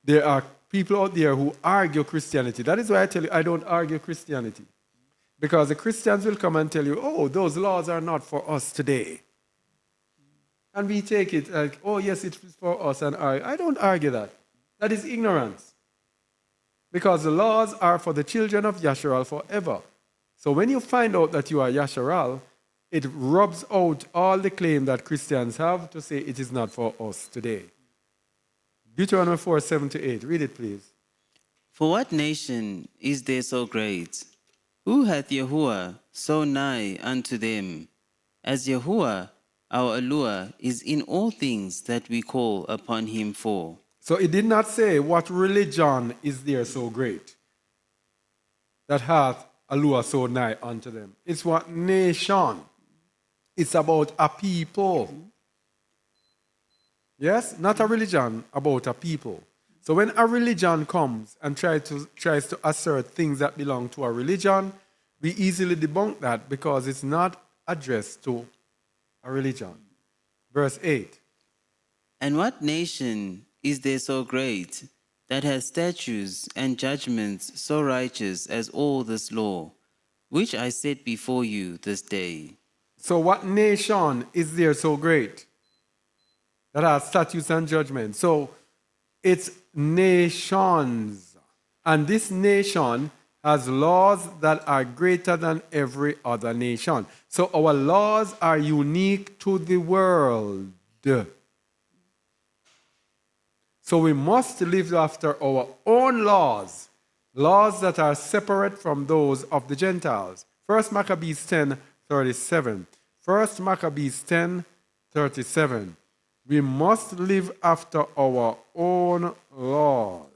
there are people out there who argue Christianity. That is why I tell you, I don't argue Christianity. Because the Christians will come and tell you, oh, those laws are not for us today. And we take it like, oh, yes, it is for us. And I don't argue that. That is ignorance. Because the laws are for the children of Yasharal forever. So when you find out that you are Yasharal, it rubs out all the claim that Christians have to say it is not for us today. Deuteronomy 4, 7 to 8. Read it, please. For what nation is there so great? Who hath Yahuwah so nigh unto them? As Yahuwah, our Allure, is in all things that we call upon him for. So it did not say what religion is there so great that hath Allure so nigh unto them. It's what nation. It's about a people. Yes? Not a religion, about a people. So when a religion comes and tries to assert things that belong to a religion, we easily debunk that because it's not addressed to a religion. Verse 8. And what nation is there so great that has statutes and judgments so righteous as all this law, which I set before you this day. So, what nation is there so great that has statutes and judgments? So, it's nations. And this nation has laws that are greater than every other nation. So, our laws are unique to the world. So, we must live after our own laws, laws that are separate from those of the Gentiles. 1 Maccabees 10:37. 1 Maccabees 10:37. We must live after our own laws.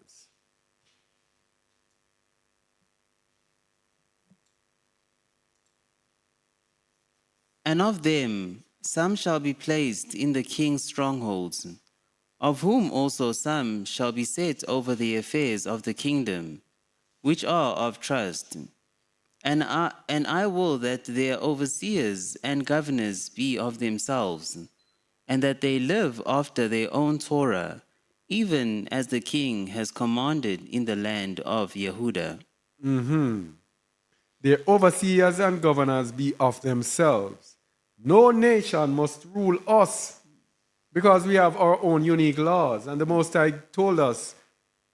And of them some shall be placed in the king's strongholds, of whom also some shall be set over the affairs of the kingdom, which are of trust. And I will that their overseers and governors be of themselves, and that they live after their own Torah, even as the king has commanded in the land of Yehuda. Their overseers and governors be of themselves. No nation must rule us because we have our own unique laws. And the Most High told us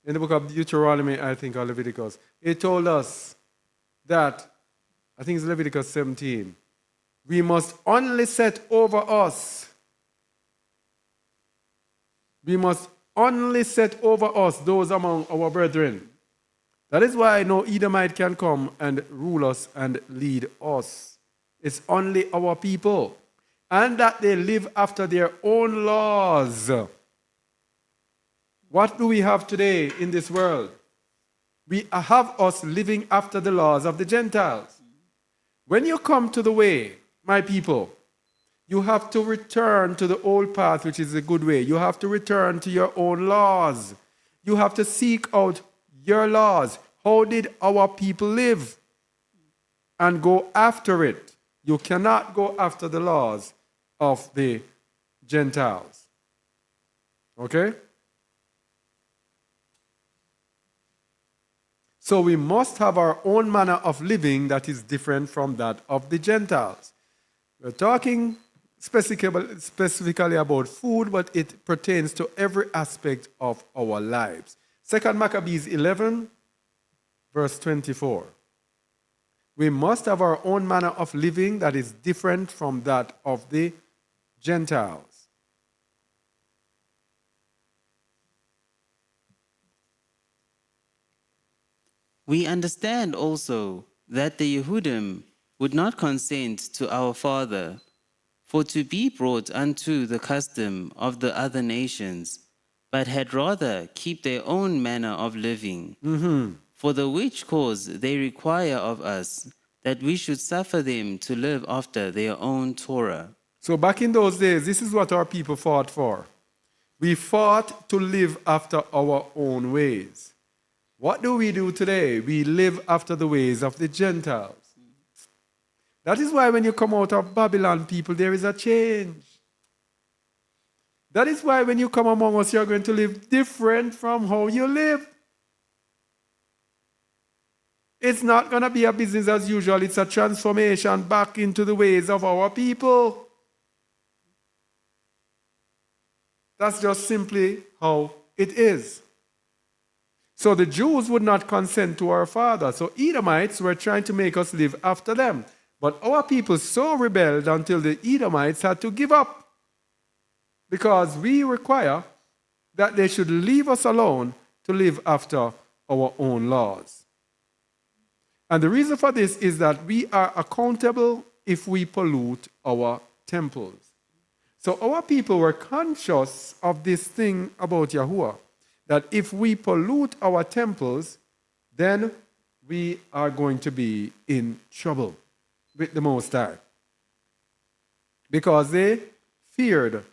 in the book of Deuteronomy, I think, or Leviticus, He told us that, I think it's Leviticus 17, we must only set over us. We must only set over us those among our brethren. That is why no Edomite can come and rule us and lead us. It's only our people. And that they live after their own laws. What do we have today in this world? We have us living after the laws of the Gentiles. When you come to the way, my people, you have to return to the old path, which is a good way. You have to return to your own laws. You have to seek out your laws. How did our people live? And go after it. You cannot go after the laws of the Gentiles. Okay? So we must have our own manner of living that is different from that of the Gentiles. We're talking specifically about food, but it pertains to every aspect of our lives. 2 Maccabees 11, verse 24. We must have our own manner of living that is different from that of the Gentiles. We understand also that the Yehudim would not consent to our father, for to be brought unto the custom of the other nations, but had rather keep their own manner of living. For the which cause they require of us that we should suffer them to live after their own Torah. So back in those days, this is what our people fought for. We fought to live after our own ways. What do we do today? We live after the ways of the Gentiles. That is why when you come out of Babylon, people, there is a change. That is why when you come among us, you're going to live different from how you live. It's not going to be a business as usual. It's a transformation back into the ways of our people. That's just simply how it is. So the Jews would not consent to our father. So Edomites were trying to make us live after them. But our people so rebelled until the Edomites had to give up. Because we require that they should leave us alone to live after our own laws. And the reason for this is that we are accountable if we pollute our temples. So our people were conscious of this thing about Yahuwah, that if we pollute our temples, then we are going to be in trouble with the Most High. Because they feared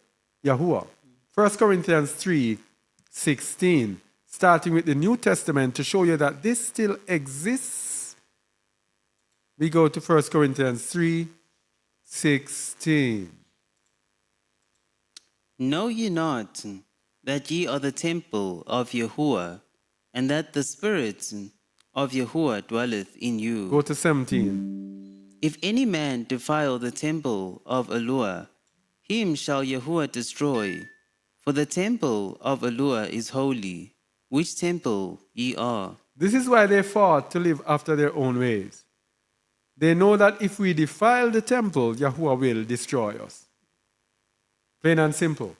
Yahuwah. 1 Corinthians 3:16, starting with the New Testament to show you that this still exists. We go to 1 Corinthians 3:16. Know ye not that ye are the temple of Yahuwah, and that the Spirit of Yahuwah dwelleth in you. Go to 17. If any man defile the temple of Eluah, him shall Yahuwah destroy. For the temple of Eluah is holy, which temple ye are. This is why they fought to live after their own ways. They know that if we defile the temple, Yahuwah will destroy us. Plain and simple.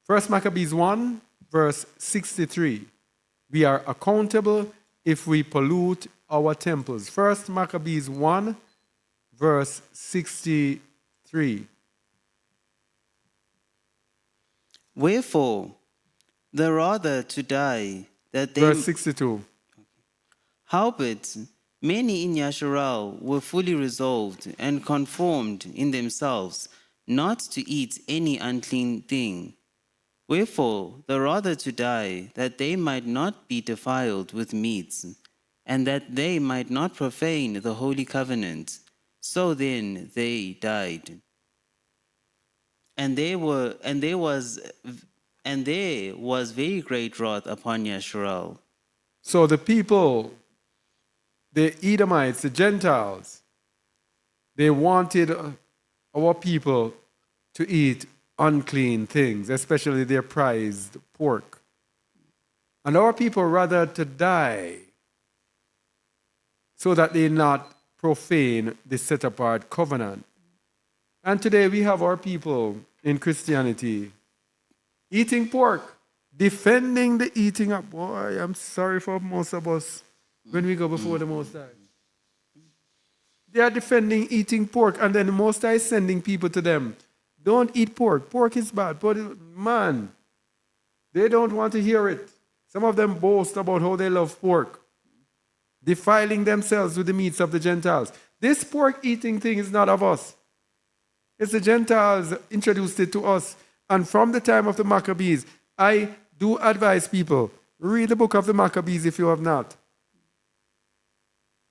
1 Maccabees 1, verse 63. We are accountable if we pollute our temples. 1 Maccabees 1, verse 63. Wherefore, the rather to die, that they... Verse 62. Howbeit, many in Yasharal were fully resolved and conformed in themselves not to eat any unclean thing. Wherefore, the rather to die, that they might not be defiled with meats, and that they might not profane the holy covenant. So then they died. And there was very great wrath upon Yasharal. So the people, the Edomites, the Gentiles, they wanted our people to eat unclean things, especially their prized pork. And our people rather to die so that they not profane the set apart covenant. And today we have our people in Christianity eating pork, defending the eating up. Boy, I'm sorry for most of us when we go before the Most High. They are defending eating pork, and then the Most High is sending people to them. Don't eat pork. Pork is bad. But man, they don't want to hear it. Some of them boast about how they love pork, defiling themselves with the meats of the Gentiles. This pork eating thing is not of us. It's the Gentiles introduced it to us. And from the time of the Maccabees, I do advise people, read the book of the Maccabees if you have not.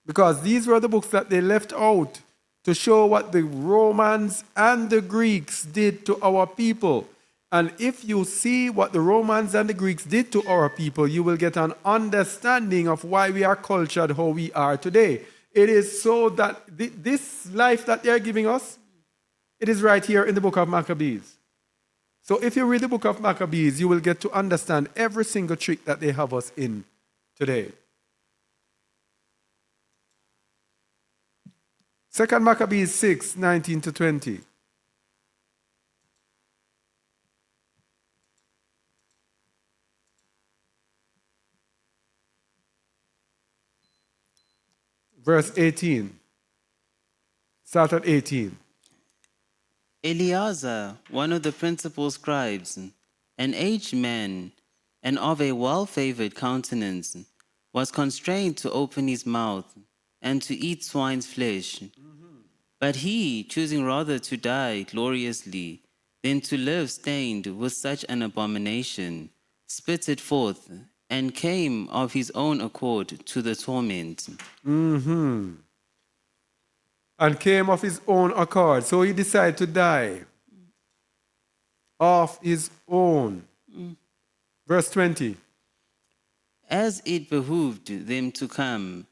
Because these were the books that they left out to show what the Romans and the Greeks did to our people. And if you see what the Romans and the Greeks did to our people, you will get an understanding of why we are cultured how we are today. It is so that this life that they are giving us, it is right here in the book of Maccabees. So if you read the book of Maccabees, you will get to understand every single trick that they have us in today. 2 Maccabees 6, 19 to 20. Verse 18. Start at 18. Eleazar, one of the principal scribes, an aged man and of a well-favored countenance, was constrained to open his mouth and to eat swine's flesh. But he, choosing rather to die gloriously than to live stained with such an abomination, spit it forth and came of his own accord to the torment. And came of his own accord. So he decided to die of his own. Verse 20. As it behooved them to come,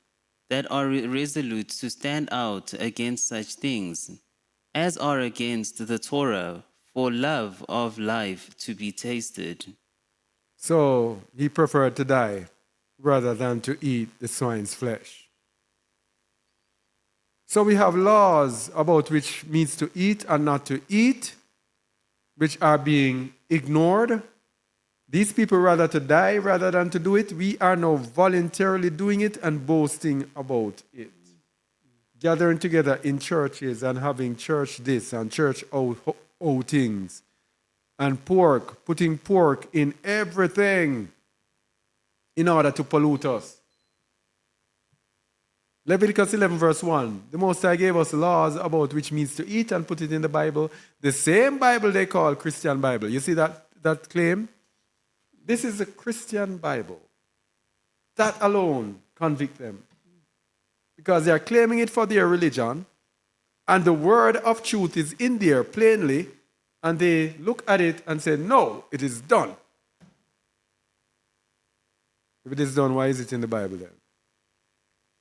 that are resolute to stand out against such things, as are against the Torah, for love of life to be tasted. So he preferred to die rather than to eat the swine's flesh. So we have laws about which meats to eat and not to eat, which are being ignored. These people rather to die rather than to do it. We are now voluntarily doing it and boasting about it. Gathering together in churches and having church this and church outings. And pork, putting pork in everything in order to pollute us. Leviticus 11 verse 1. The Most High gave us laws about which means to eat and put it in the Bible. The same Bible they call Christian Bible. You see that claim? This is a Christian Bible. That alone convict them. Because they are claiming it for their religion, and the word of truth is in there plainly, and they look at it and say, no, it is done. If it is done, why is it in the Bible then?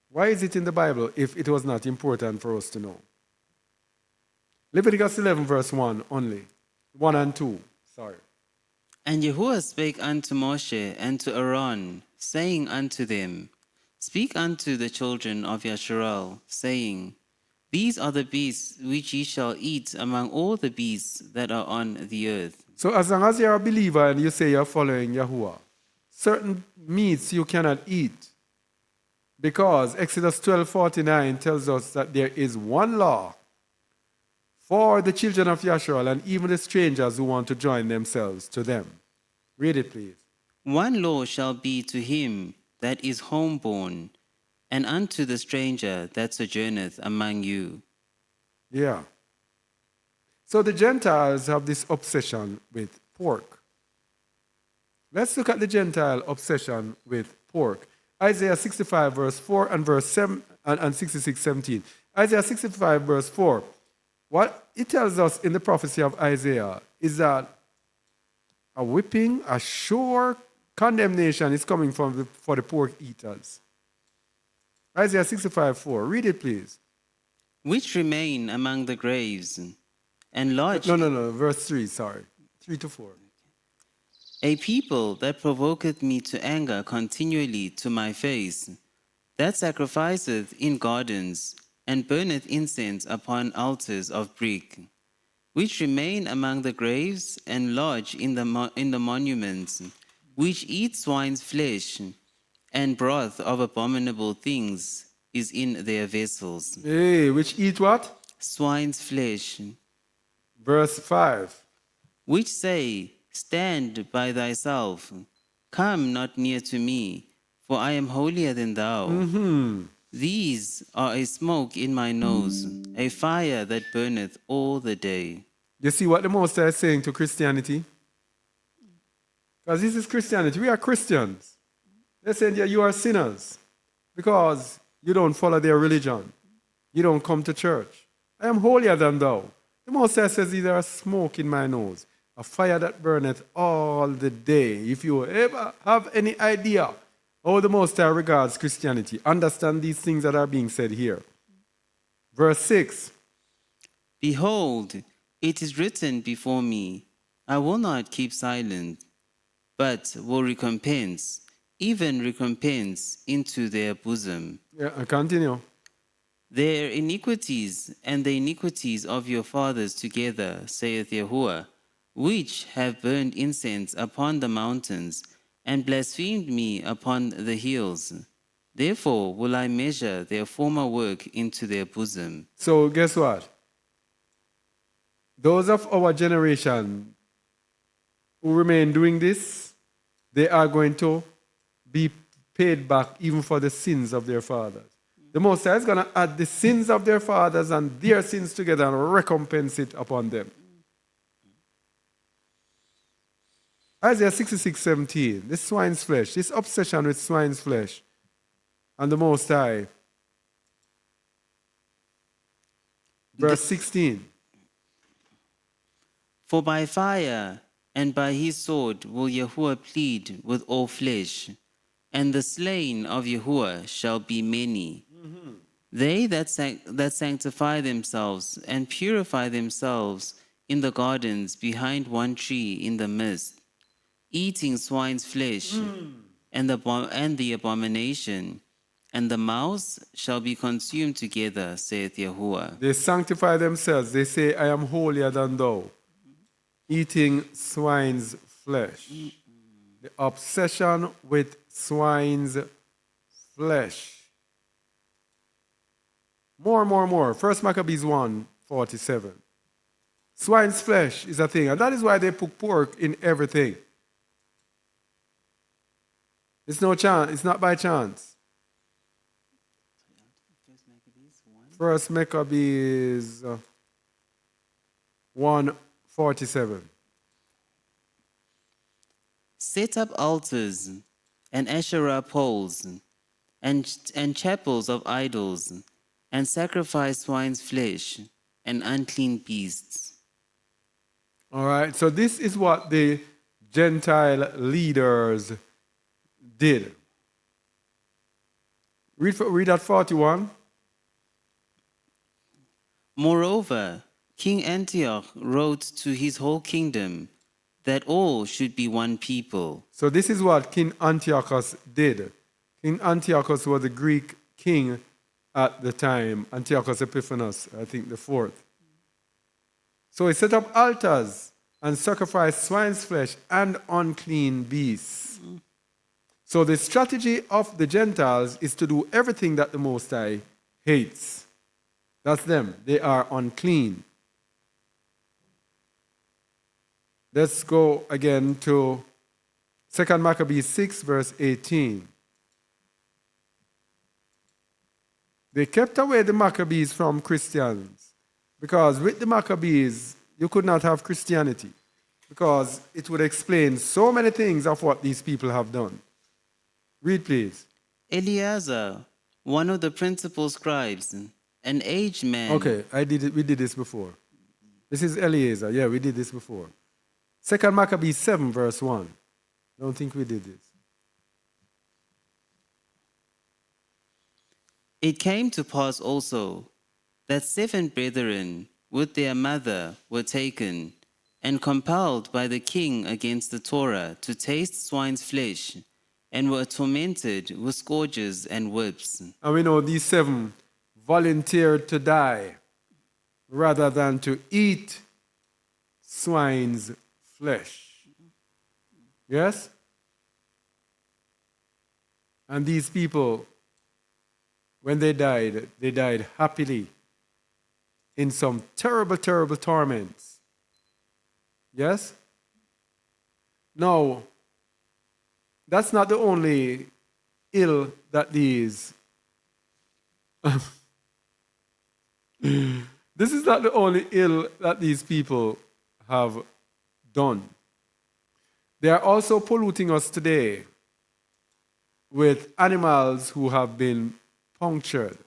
Why is it in the Bible if it was not important for us to know? Leviticus 11, verse 1 only. 1 and 2. Sorry. And Yahuwah spake unto Moshe and to Aaron, saying unto them, Speak unto the children of Yasharal, saying, These are the beasts which ye shall eat among all the beasts that are on the earth. So as long as you're a believer and you say you're following Yahuwah, certain meats you cannot eat. Because Exodus 12:49 tells us that there is one law for the children of Yasharal and even the strangers who want to join themselves to them. Read it, please. One law shall be to him that is homeborn, and unto the stranger that sojourneth among you. Yeah. So the Gentiles have this obsession with pork. Let's look at the Gentile obsession with pork. Isaiah 65, verse 4 and verse 7 and 66, 17. Isaiah 65, verse 4. What it tells us in the prophecy of Isaiah is that a whipping, a sure condemnation is coming for the pork eaters. Isaiah 65, 4. Read it, please. Which remain among the graves, and lodge No. Verse 3, sorry. 3 to 4. a people that provoketh me to anger continually to my face, that sacrificeth in gardens, and burneth incense upon altars of brick, which remain among the graves, and lodge in the monuments, which eat swine's flesh, and broth of abominable things is in their vessels. Hey, which eat what? Swine's flesh, Verse 5. which say, Stand by thyself, come not near to me, for I am holier than thou. These are a smoke in my nose, a fire that burneth all the day. You see what the Most High is saying to Christianity? Because this is Christianity. We are Christians. They're saying, yeah, you are sinners because you don't follow their religion. You don't come to church. I am holier than thou. The Most High says, these are a smoke in my nose, a fire that burneth all the day. If you ever have any idea how the Most High regards Christianity, understand these things that are being said here. Verse 6. Behold, it is written before me, I will not keep silent, but will recompense, even recompense into their bosom. Yeah, continue. Their iniquities and the iniquities of your fathers together, saith Yahuwah, which have burned incense upon the mountains, and blasphemed me upon the hills. Therefore will I measure their former work into their bosom. So guess what? Those of our generation who remain doing this, they are going to be paid back even for the sins of their fathers. The Most High is going to add the sins of their fathers and their sins together and recompense it upon them. Isaiah 66:17, this swine's flesh, this obsession with swine's flesh and the Most High. Verse 16. For by fire and by his sword will Yahuwah plead with all flesh, and the slain of Yahuwah shall be many. They that sanctify themselves and purify themselves in the gardens behind one tree in the midst, eating swine's flesh and the abomination, and the mouse shall be consumed together, saith Yahuwah. They sanctify themselves. They say, I am holier than thou. Eating swine's flesh. The obsession with swine's flesh. More. First Maccabees 1:47. Swine's flesh is a thing, and that is why they put pork in everything. It's no chance, it's not by chance. First Maccabees 1:47. Set up altars and Asherah poles and chapels of idols, and sacrifice swine's flesh and unclean beasts. All right, so this is what the Gentile leaders did. Read at 41. Moreover, King Antioch wrote to his whole kingdom that all should be one people. So this is what King Antiochus did. King Antiochus was a Greek king at the time, Antiochus Epiphanes, I think the fourth. So he set up altars and sacrificed swine's flesh and unclean beasts. So the strategy of the Gentiles is to do everything that the Most High hates. That's them. They are unclean. Let's go again to 2 Maccabees 6, verse 18. They kept away the Maccabees from Christians because with the Maccabees, you could not have Christianity because it would explain so many things of what these people have done. Read, please. Eleazar, one of the principal scribes, an aged man. Okay, we did this before. This is Eleazar. Yeah, we did this before. 2 Maccabees 7, verse 1. Don't think we did this. It came to pass also that 7 brethren with their mother were taken and compelled by the king against the Torah to taste swine's flesh, and were tormented with scourges and whips. And we know these 7 volunteered to die rather than to eat swine's flesh. Yes? And these people, when they died happily in some terrible, terrible torments. Yes? Now, that's not the only ill that these. This is not the only ill that these people have done. They are also polluting us today with animals who have been punctured.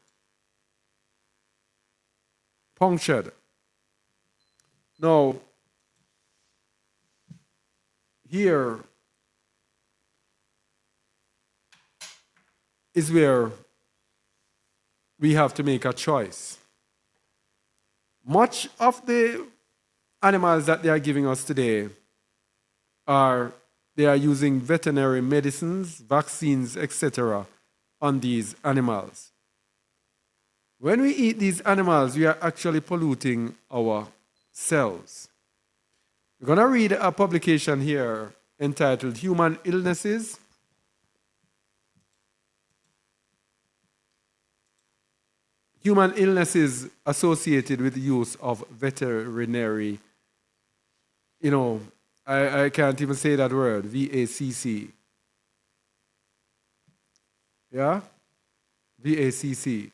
Now, here is where we have to make a choice. Much of the animals that they are giving us today they are using veterinary medicines, vaccines, etc. on these animals. When we eat these animals, we are actually polluting ourselves. We're going to read a publication here entitled Human Illnesses. Human illnesses associated with the use of veterinary, I can't even say that word, VACC. Yeah? VACC.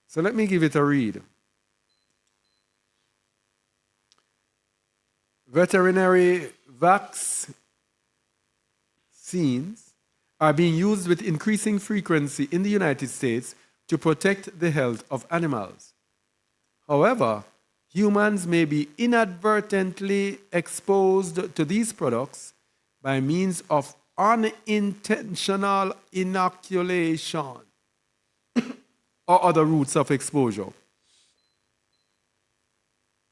So let me give it a read. Veterinary vaccines are being used with increasing frequency in the United States to protect the health of animals. However, humans may be inadvertently exposed to these products by means of unintentional inoculation or other routes of exposure.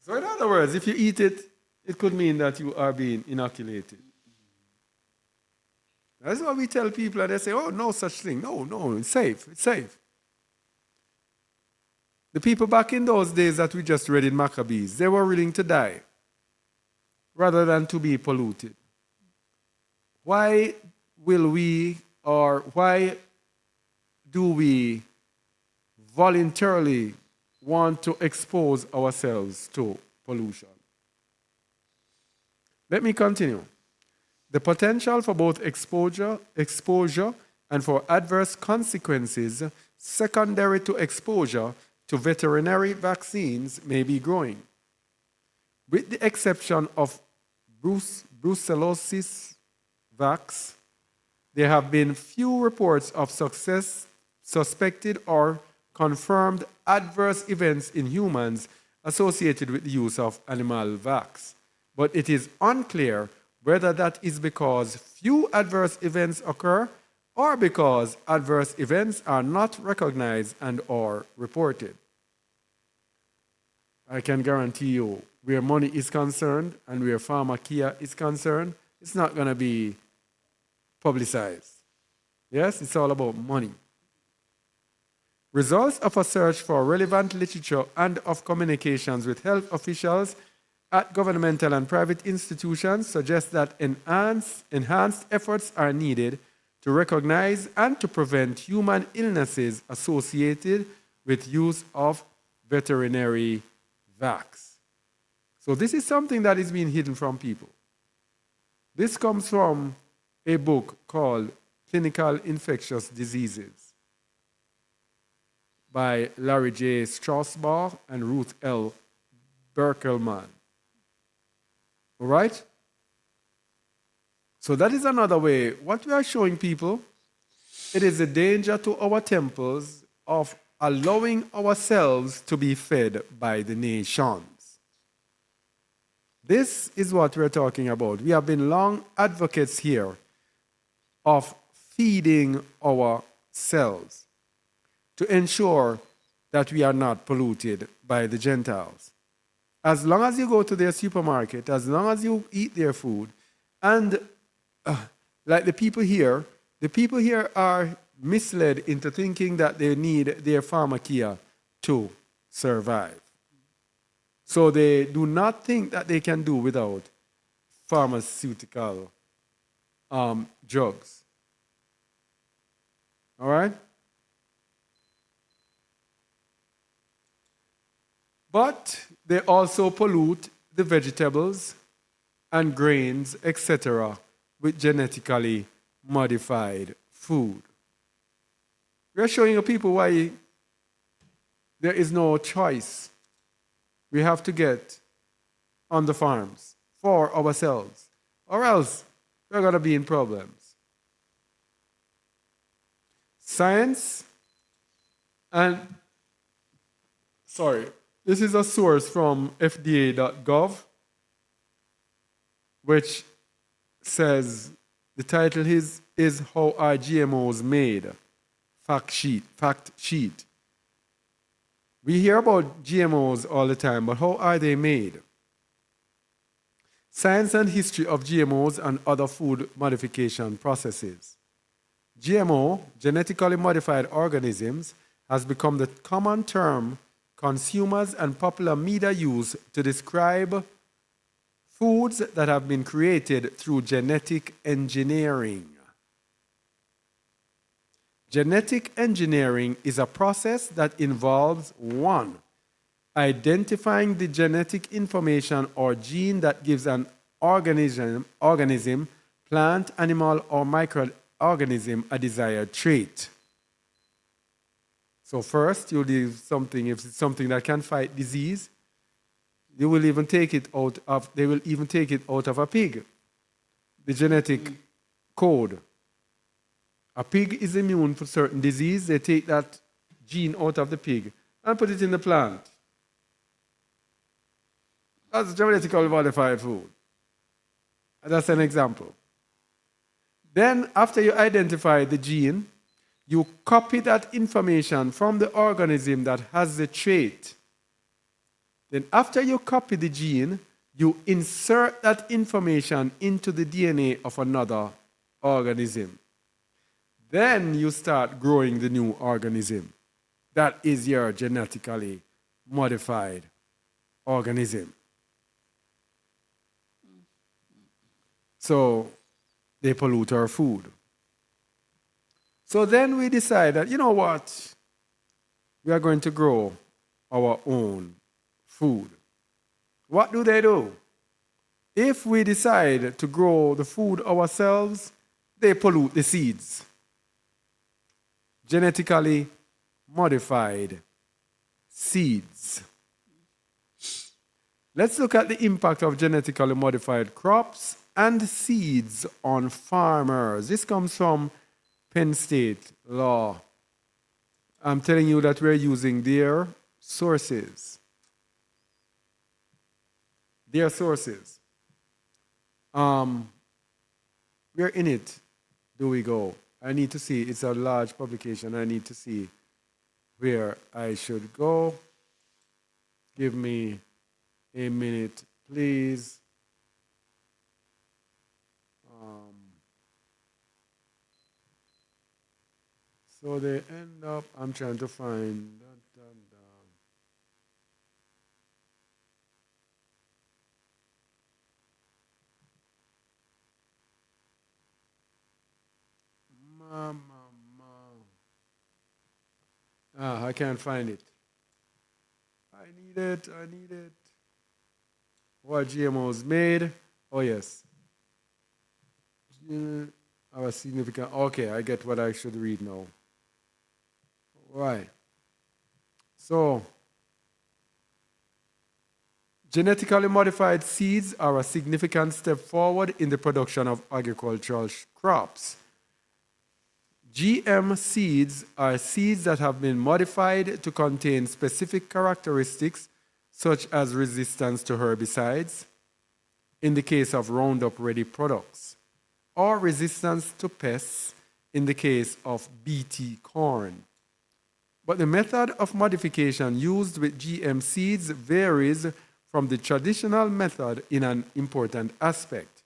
So in other words, if you eat it, it could mean that you are being inoculated. That's what we tell people, and they say, oh, no such thing. No, it's safe. The people back in those days that we just read in Maccabees, they were willing to die rather than to be polluted. Why do we voluntarily want to expose ourselves to pollution? Let me continue. The potential for both exposure and for adverse consequences secondary to exposure to veterinary vaccines may be growing. With the exception of brucellosis vax, there have been few reports of suspected or confirmed adverse events in humans associated with the use of animal vax. But it is unclear whether that is because few adverse events occur or because adverse events are not recognized and or reported. I can guarantee you, where money is concerned and where pharmacia is concerned, it's not going to be publicized. Yes, it's all about money. Results of a search for relevant literature and of communications with health officials at governmental and private institutions suggest that enhanced efforts are needed to recognize and to prevent human illnesses associated with use of veterinary vax. So this is something that is being hidden from people. This comes from a book called Clinical Infectious Diseases by Larry J. Straussbach and Ruth L. Berkelman. All right? So that is another way. What we are showing people, it is a danger to our temples of allowing ourselves to be fed by the nations. This is what we're talking about. We have been long advocates here of feeding ourselves to ensure that we are not polluted by the Gentiles. As long as you go to their supermarket, as long as you eat their food, and like the people here are misled into thinking that they need their pharmacia to survive. So they do not think that they can do without pharmaceutical drugs. All right? But they also pollute the vegetables and grains, etc., with genetically modified food. We are showing you people why there is no choice. We have to get on the farms for ourselves, or else we're going to be in problems. Science and, this is a source from FDA.gov, which says the title is How Are GMOs Made? Fact sheet. We hear about GMOs all the time, but how are they made? Science and history of GMOs and other food modification processes. GMO, genetically modified organisms, has become the common term consumers and popular media use to describe foods that have been created through genetic engineering. Genetic engineering is a process that involves 1. Identifying the genetic information or gene that gives an organism, plant, animal, or microorganism a desired trait. So first, you'll leave something, if it's something that can fight disease, they will even take it out of a pig, the genetic code. A pig is immune for certain disease. They take that gene out of the pig and put it in the plant. That's genetically modified food. That's an example. Then, after you identify the gene, you copy that information from the organism that has the trait. Then, after you copy the gene, you insert that information into the DNA of another organism. Then you start growing the new organism. That is your genetically modified organism. So they pollute our food. So then we decide that, you know what? We are going to grow our own food. What do? If we decide to grow the food ourselves, they pollute the seeds. Genetically modified seeds. Let's look at the impact of genetically modified crops and seeds on farmers. This comes from Penn State law. I'm telling you that we're using their sources. Their sources. Where in it do we go? I need to see, it's a large publication. I need to see where I should go. Give me a minute, please. So they end up, I'm trying to find. Dun, dun, dun. Ma, ma, ma. Ah, I can't find it. I need it, I need it. What GMOs made? Oh, yes. Our significant. Okay, I get what I should read now. Right. So, genetically modified seeds are a significant step forward in the production of agricultural crops. GM seeds are seeds that have been modified to contain specific characteristics such as resistance to herbicides, in the case of Roundup Ready products, or resistance to pests in the case of BT corn. But the method of modification used with GM seeds varies from the traditional method in an important aspect.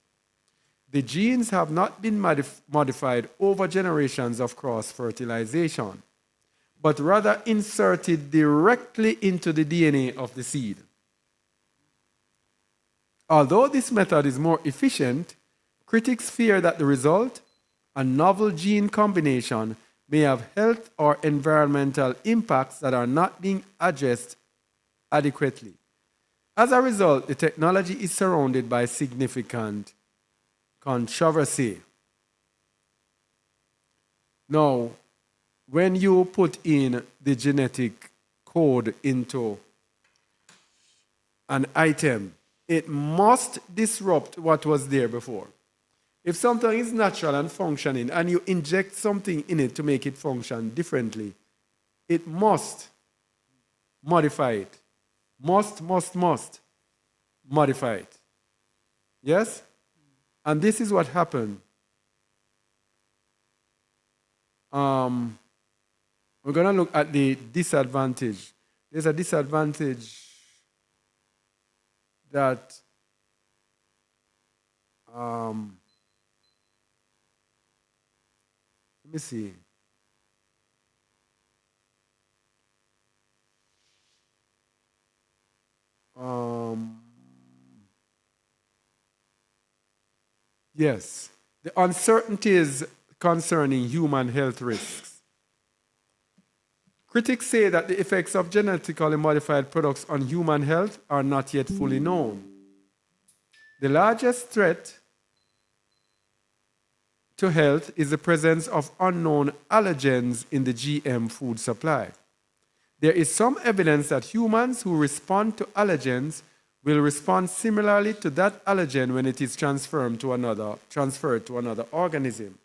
The genes have not been modified over generations of cross-fertilization, but rather inserted directly into the DNA of the seed. Although this method is more efficient, critics fear that the result, a novel gene combination, may have health or environmental impacts that are not being addressed adequately. As a result, the technology is surrounded by significant controversy. Now, when you put in the genetic code into an item, it must disrupt what was there before. If something is natural and functioning and you inject something in it to make it function differently, it must modify it. Must modify it. Yes? And this is what happened. We're going to look at the disadvantage. There's a disadvantage that let me see. Yes, the uncertainties concerning human health risks. Critics say that the effects of genetically modified products on human health are not yet fully known. The largest threat to health is the presence of unknown allergens in the GM food supply. There is some evidence that humans who respond to allergens will respond similarly to that allergen when it is transferred to another organism.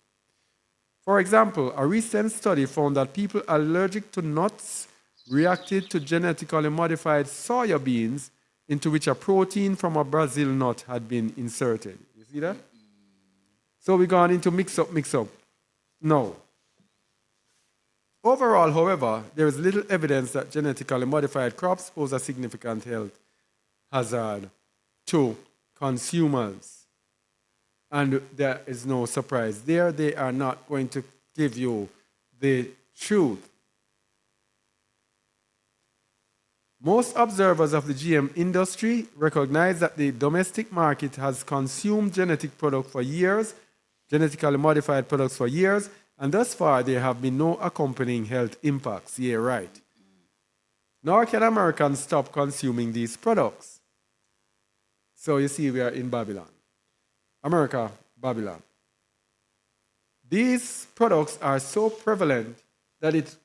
For example, a recent study found that people allergic to nuts reacted to genetically modified soya beans into which a protein from a Brazil nut had been inserted. You see that? So we're going into mix up. No. Overall, however, there is little evidence that genetically modified crops pose a significant health hazard to consumers. And there is no surprise there. They are not going to give you the truth. Most observers of the GM industry recognize that the domestic market has consumed genetically modified products for years, and thus far there have been no accompanying health impacts. Yeah, right. Nor can Americans stop consuming these products. So you see, we are in Babylon. America, Babylon. These products are so prevalent that it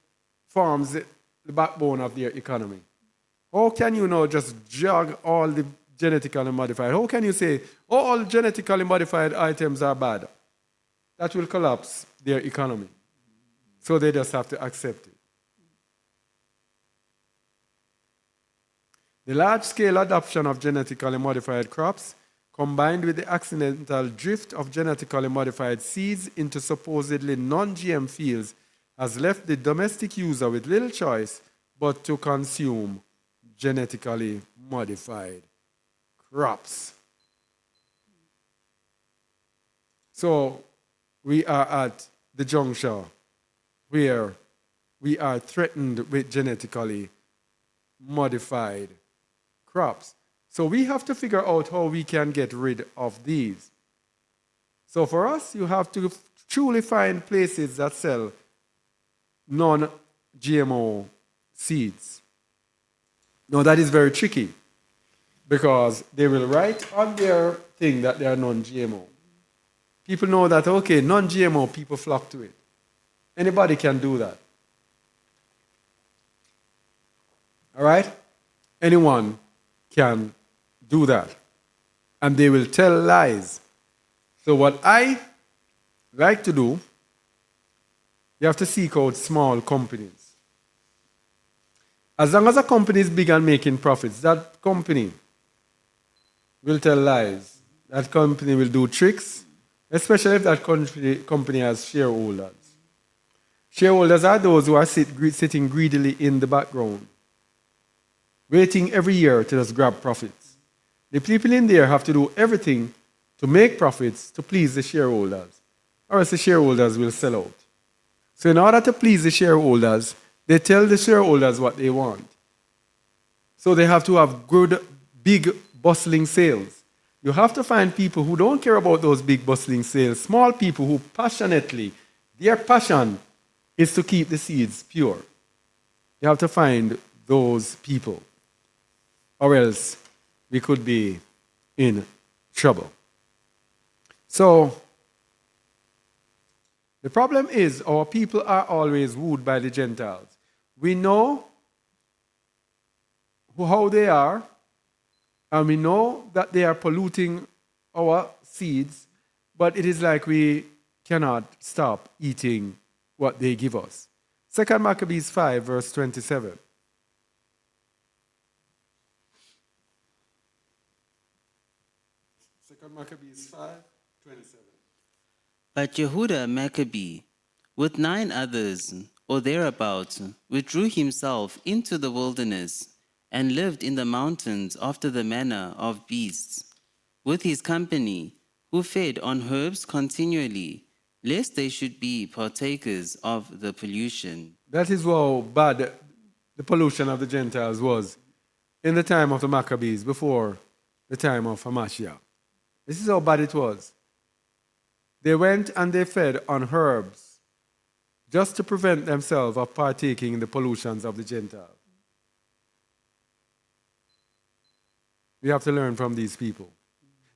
forms the backbone of their economy. How can you now just jug all the genetically modified? How can you say all genetically modified items are bad? That will collapse their economy. So they just have to accept it. The large-scale adoption of genetically modified crops combined with the accidental drift of genetically modified seeds into supposedly non-GM fields, has left the domestic user with little choice but to consume genetically modified crops. So we are at the juncture where we are threatened with genetically modified crops. So we have to figure out how we can get rid of these. So for us, you have to truly find places that sell non-GMO seeds. Now that is very tricky because they will write on their thing that they are non-GMO. People know that, okay, non-GMO, people flock to it. Anybody can do that. All right? Anyone can do that. And they will tell lies. So what I like to do, you have to seek out small companies. As long as a company is big and making profits, that company will tell lies. That company will do tricks, especially if that company has shareholders. Shareholders are those who are sitting greedily in the background, waiting every year to just grab profits. The people in there have to do everything to make profits to please the shareholders, or else the shareholders will sell out. So in order to please the shareholders, they tell the shareholders what they want. So they have to have good, big, bustling sales. You have to find people who don't care about those big, bustling sales, small people who passionately, their passion is to keep the seeds pure. You have to find those people, or else we could be in trouble. So, the problem is our people are always wooed by the Gentiles. We know how they are, and we know that they are polluting our seeds, but it is like we cannot stop eating what they give us. 2 Maccabees 5, verse 27. Maccabees 5, 27. But Jehuda Maccabee, with 9 others, or thereabouts, withdrew himself into the wilderness, and lived in the mountains after the manner of beasts, with his company, who fed on herbs continually, lest they should be partakers of the pollution. That is how bad the pollution of the Gentiles was in the time of the Maccabees, before the time of Hamashiach. This is how bad it was. They went and they fed on herbs just to prevent themselves of partaking in the pollutions of the Gentiles. We have to learn from these people.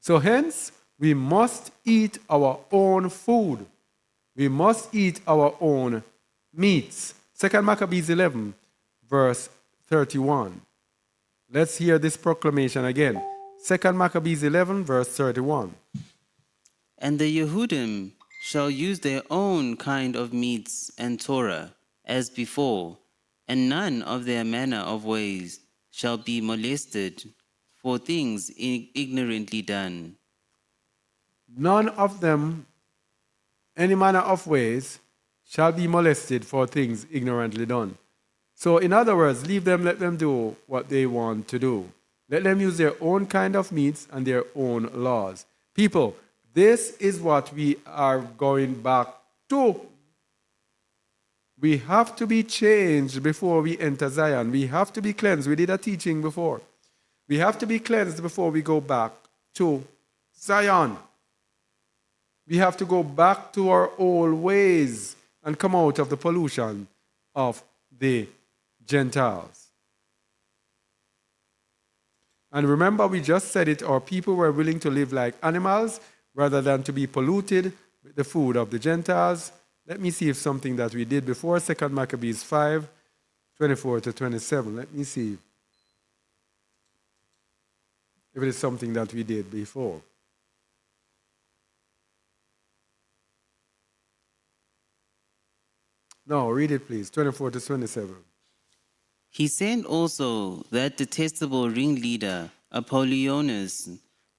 So hence, we must eat our own food. We must eat our own meats. 2 Maccabees 11, verse 31. Let's hear this proclamation again. 2 Maccabees 11, verse 31. And the Yehudim shall use their own kind of meats and Torah, as before, and none of their manner of ways shall be molested for things ignorantly done. None of them, any manner of ways, shall be molested for things ignorantly done. So in other words, leave them, let them do what they want to do. Let them use their own kind of meats and their own laws. People, this is what we are going back to. We have to be changed before we enter Zion. We have to be cleansed. We did a teaching before. We have to be cleansed before we go back to Zion. We have to go back to our old ways and come out of the pollution of the Gentiles. And remember, we just said it, our people were willing to live like animals rather than to be polluted with the food of the Gentiles. Let me see if something that we did before, 2 Maccabees 5, 24 to 27. Let me see if it is something that we did before. No, read it please, 24 to 27. He sent also that detestable ringleader, Apollonius,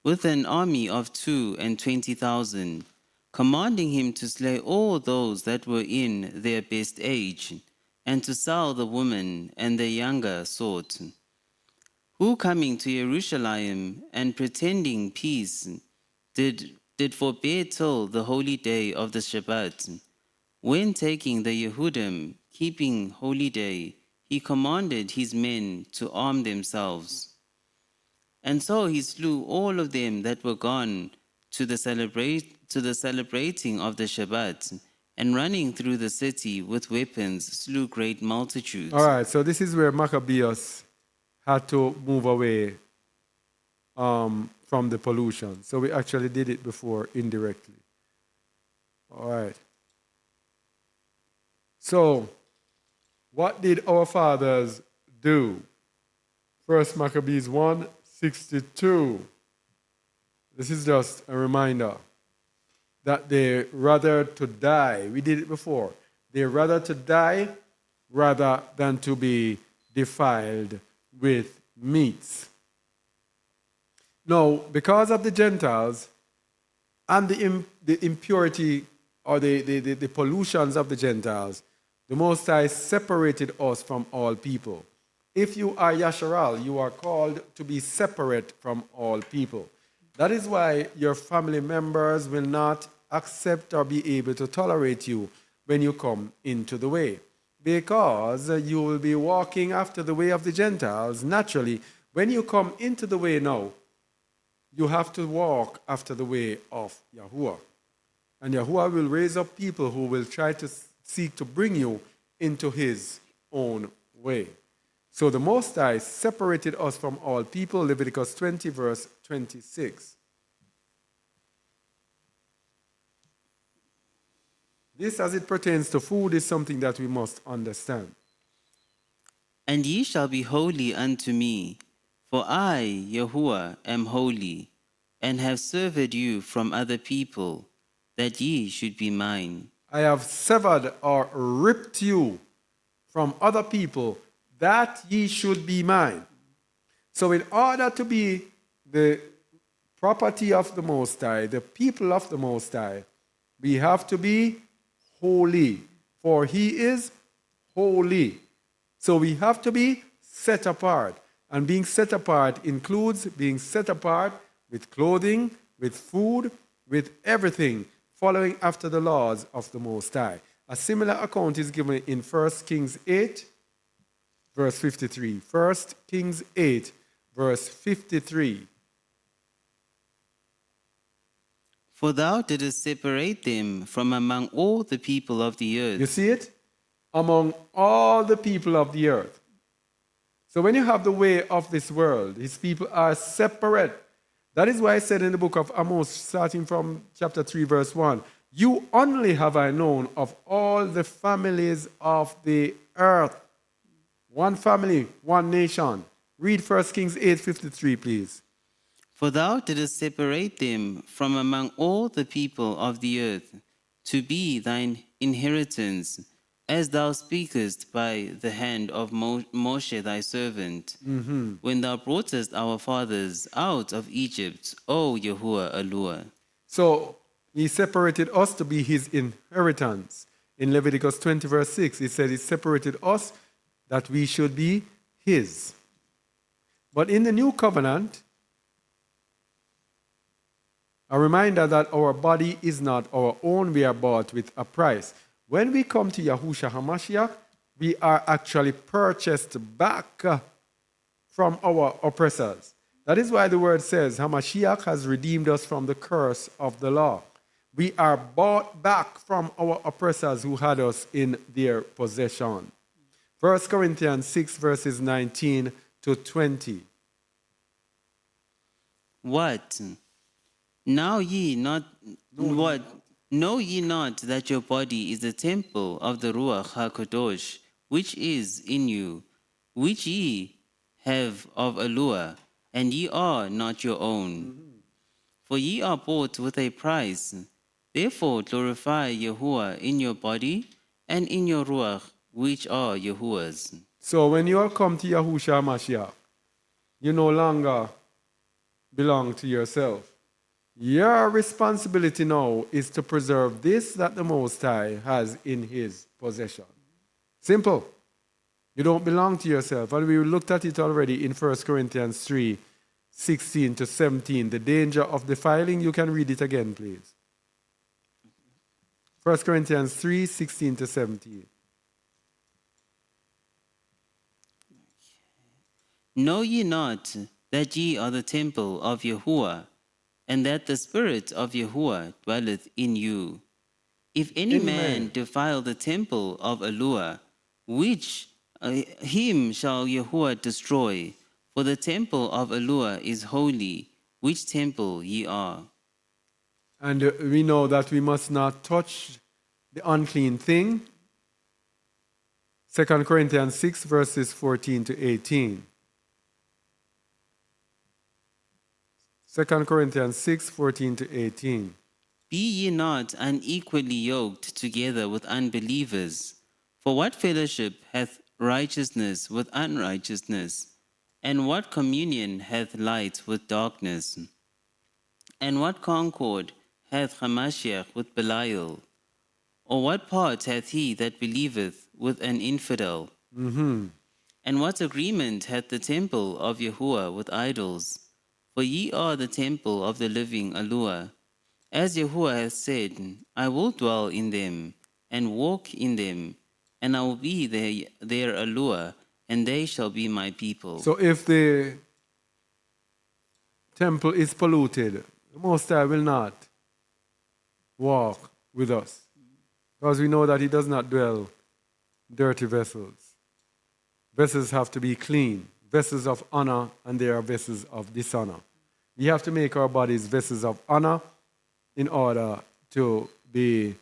with an army of 22,000, commanding him to slay all those that were in their best age, and to sell the women and the younger sort, who coming to Jerusalem and pretending peace, did forbear till the holy day of the Shabbat. When taking the Yehudim, keeping holy day, he commanded his men to arm themselves. And so he slew all of them that were gone to the celebrating of the Shabbat, and running through the city with weapons, slew great multitudes. All right, so this is where Maccabeus had to move away from the pollution. So we actually did it before indirectly. All right. So, what did our fathers do? First Maccabees 1:62. This is just a reminder that they rather to die. We did it before. They rather to die rather than to be defiled with meats. Now, because of the Gentiles and the impurity or the pollutions of the Gentiles, the Most High separated us from all people. If you are Yasharal, you are called to be separate from all people. That is why your family members will not accept or be able to tolerate you when you come into the way, because you will be walking after the way of the Gentiles. Naturally, when you come into the way now, you have to walk after the way of Yahuwah. And Yahuwah will raise up people who will try to seek to bring you into his own way. So the Most High separated us from all people, Leviticus 20, verse 26. This, as it pertains to food, is something that we must understand. And ye shall be holy unto me, for I, Yahuwah, am holy, and have served you from other people, that ye should be mine. I have severed or ripped you from other people, that ye should be mine. So in order to be the property of the Most High, the people of the Most High, we have to be holy, for he is holy. So we have to be set apart. And being set apart includes being set apart with clothing, with food, with everything, following after the laws of the Most High. A similar account is given in 1 Kings 8, verse 53. 1 Kings 8, verse 53. For thou didst separate them from among all the people of the earth. You see it? Among all the people of the earth. So when you have the way of this world, his people are separate. That is why I said in the book of Amos, starting from chapter 3, verse 1, you only have I known of all the families of the earth. One family, one nation. Read 1 Kings 8:53, please. For thou didst separate them from among all the people of the earth, to be thine inheritance, as thou speakest by the hand of Moshe thy servant, when thou broughtest our fathers out of Egypt, O Yahuwah Eluah. So he separated us to be his inheritance. In Leviticus 20, verse 6, he said he separated us that we should be his. But in the new covenant, a reminder that our body is not our own, we are bought with a price. When we come to Yahushua HaMashiach, we are actually purchased back from our oppressors. That is why the word says, HaMashiach has redeemed us from the curse of the law. We are bought back from our oppressors who had us in their possession. 1 Corinthians 6, verses 19 to 20. What? Know ye not that your body is the temple of the Ruach HaKadosh, which is in you, which ye have of Eluah, and ye are not your own? For ye are bought with a price. Therefore glorify Yahuwah in your body and in your Ruach, which are Yahuwah's. So when you come to Yahushua HaMashiach, you no longer belong to yourself. Your responsibility now is to preserve this that the Most High has in his possession. Simple. You don't belong to yourself. And we looked at it already in 1 Corinthians 3, 16 to 17. The danger of defiling. You can read it again, please. 1 Corinthians 3, 16 to 17. Know ye not that ye are the temple of Yahuwah, and that the Spirit of Yahuwah dwelleth in you? If any man defile the temple of Yahuwah, which him shall Yahuwah destroy, for the temple of Yahuwah is holy, which temple ye are. And we know that we must not touch the unclean thing. 2 Corinthians 6, verses 14 to 18. 2 Corinthians 6, 14 to 18. Be ye not unequally yoked together with unbelievers. For what fellowship hath righteousness with unrighteousness? And what communion hath light with darkness? And what concord hath Hamashiach with Belial? Or what part hath he that believeth with an infidel? And what agreement hath the temple of Yahuwah with idols? For ye are the temple of the living Yahuwah. As Yahuwah hath said, I will dwell in them, and walk in them, and I will be their Yahuwah, and they shall be my people. So if the temple is polluted, the Most High will not walk with us. Because we know that he does not dwell in dirty vessels. Vessels have to be clean, vessels of honor, and there are vessels of dishonor. We have to make our bodies vessels of honor in order to be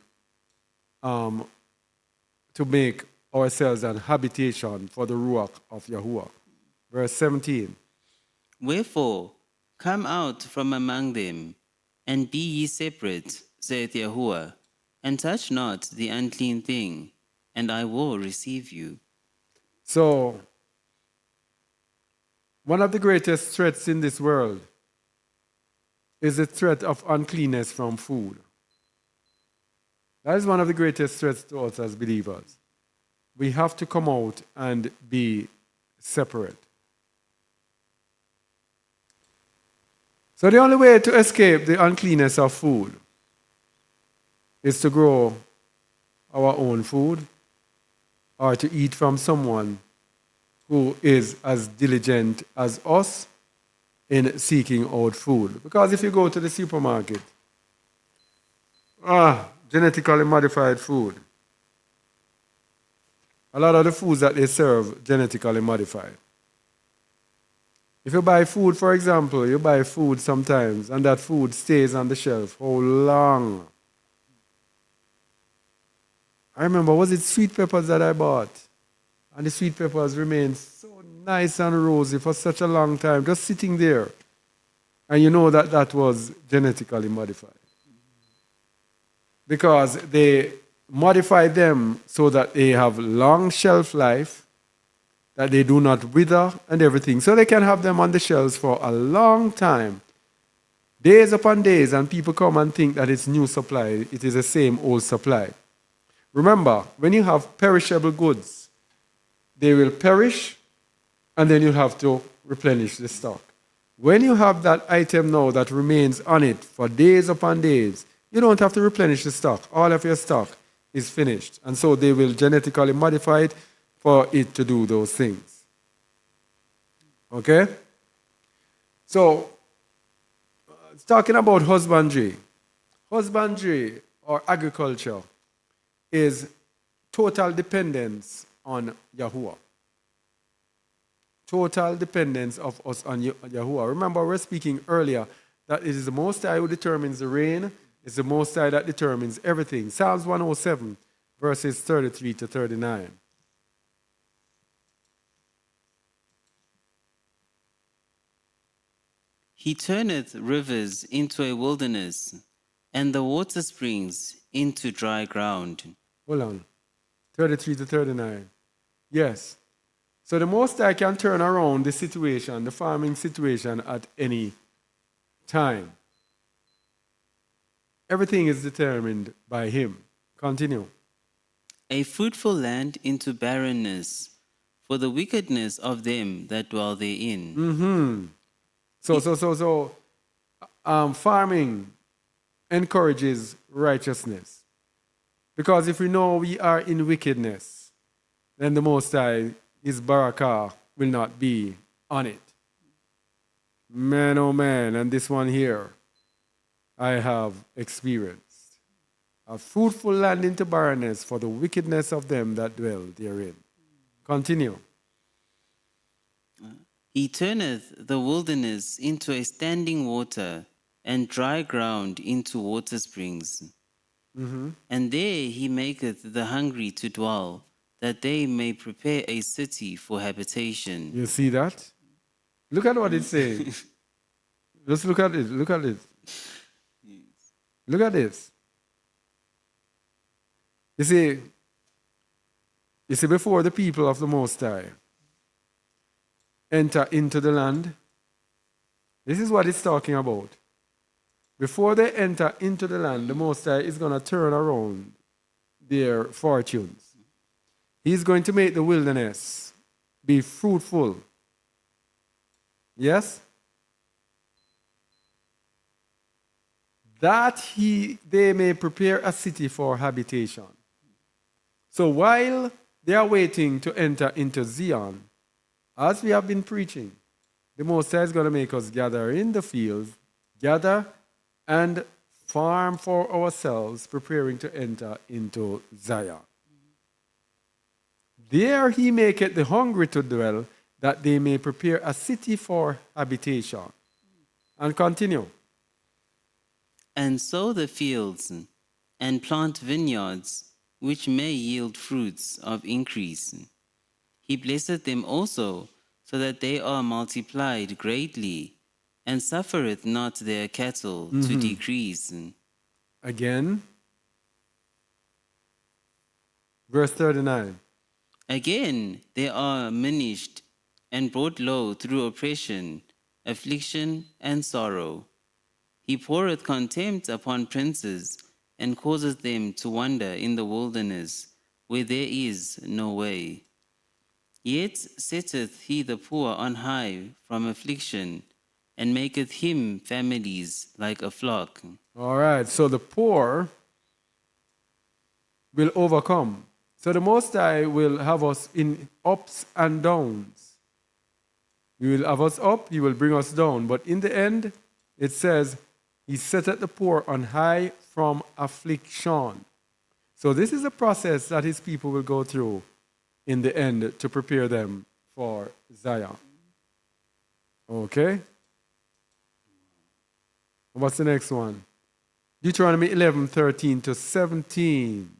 to make ourselves an habitation for the Ruach of Yahuwah. Verse 17. Wherefore, come out from among them, and be ye separate, saith Yahuwah, and touch not the unclean thing, and I will receive you. So, one of the greatest threats in this world is the threat of uncleanness from food. That is one of the greatest threats to us as believers. We have to come out and be separate. So the only way to escape the uncleanness of food is to grow our own food or to eat from someone who is as diligent as us in seeking out food. Because if you go to the supermarket, genetically modified food, a lot of the foods that they serve genetically modified. If you buy food, for example, you buy food sometimes and that food stays on the shelf. How long? I remember, was it sweet peppers that I bought? And the sweet peppers remained so nice and rosy for such a long time, just sitting there. And you know that that was genetically modified. Because they modified them so that they have long shelf life, that they do not wither and everything. So they can have them on the shelves for a long time, days upon days, and people come and think that it's new supply. It is the same old supply. Remember, when you have perishable goods, they will perish, and then you'll have to replenish the stock. When you have that item now that remains on it for days upon days, you don't have to replenish the stock. All of your stock is finished. And so they will genetically modify it for it to do those things. Okay? So, talking about husbandry. Husbandry or agriculture is total dependence on Yahuwah. Total dependence of us on Yahuwah. Remember, we were speaking earlier that it is the Most High who determines the rain. It's the Most High that determines everything. Psalms 107, verses 33 to 39. He turneth rivers into a wilderness, and the water springs into dry ground. Hold on. 33 to 39. Yes. So the Most High can turn around the situation, the farming situation at any time. Everything is determined by him. Continue. A fruitful land into barrenness, for the wickedness of them that dwell therein. Farming encourages righteousness. Because if we know we are in wickedness, then the Most High, his barakah, will not be on it. Man, oh man, and this one here, I have experienced. A fruitful land into barrenness for the wickedness of them that dwell therein. Continue. He turneth the wilderness into a standing water, and dry ground into water springs. And there he maketh the hungry to dwell, that they may prepare a city for habitation. You see that? Look at what it's saying. Just look at it. Look at it. Look at this. You see, before the people of the Most High enter into the land, this is what it's talking about. Before they enter into the land, the Most High is going to turn around their fortunes. He's going to make the wilderness be fruitful. Yes? That they may prepare a city for habitation. So while they are waiting to enter into Zion, as we have been preaching, the Most High is going to make us gather in the fields, gather and farm for ourselves, preparing to enter into Zion. There he maketh the hungry to dwell, that they may prepare a city for habitation. And continue. And sow the fields, and plant vineyards, which may yield fruits of increase. He blesseth them also, so that they are multiplied greatly, and suffereth not their cattle to decrease. Again, verse 39. Again, they are minished and brought low through oppression, affliction, and sorrow. He poureth contempt upon princes, and causeth them to wander in the wilderness, where there is no way. Yet setteth he the poor on high from affliction, and maketh him families like a flock. All right, so the poor will overcome. So the Most High will have us in ups and downs. He will have us up, he will bring us down. But in the end, it says, he setteth the poor on high from affliction. So this is a process that his people will go through in the end to prepare them for Zion. Okay? What's the next one? Deuteronomy 11:13 to 17.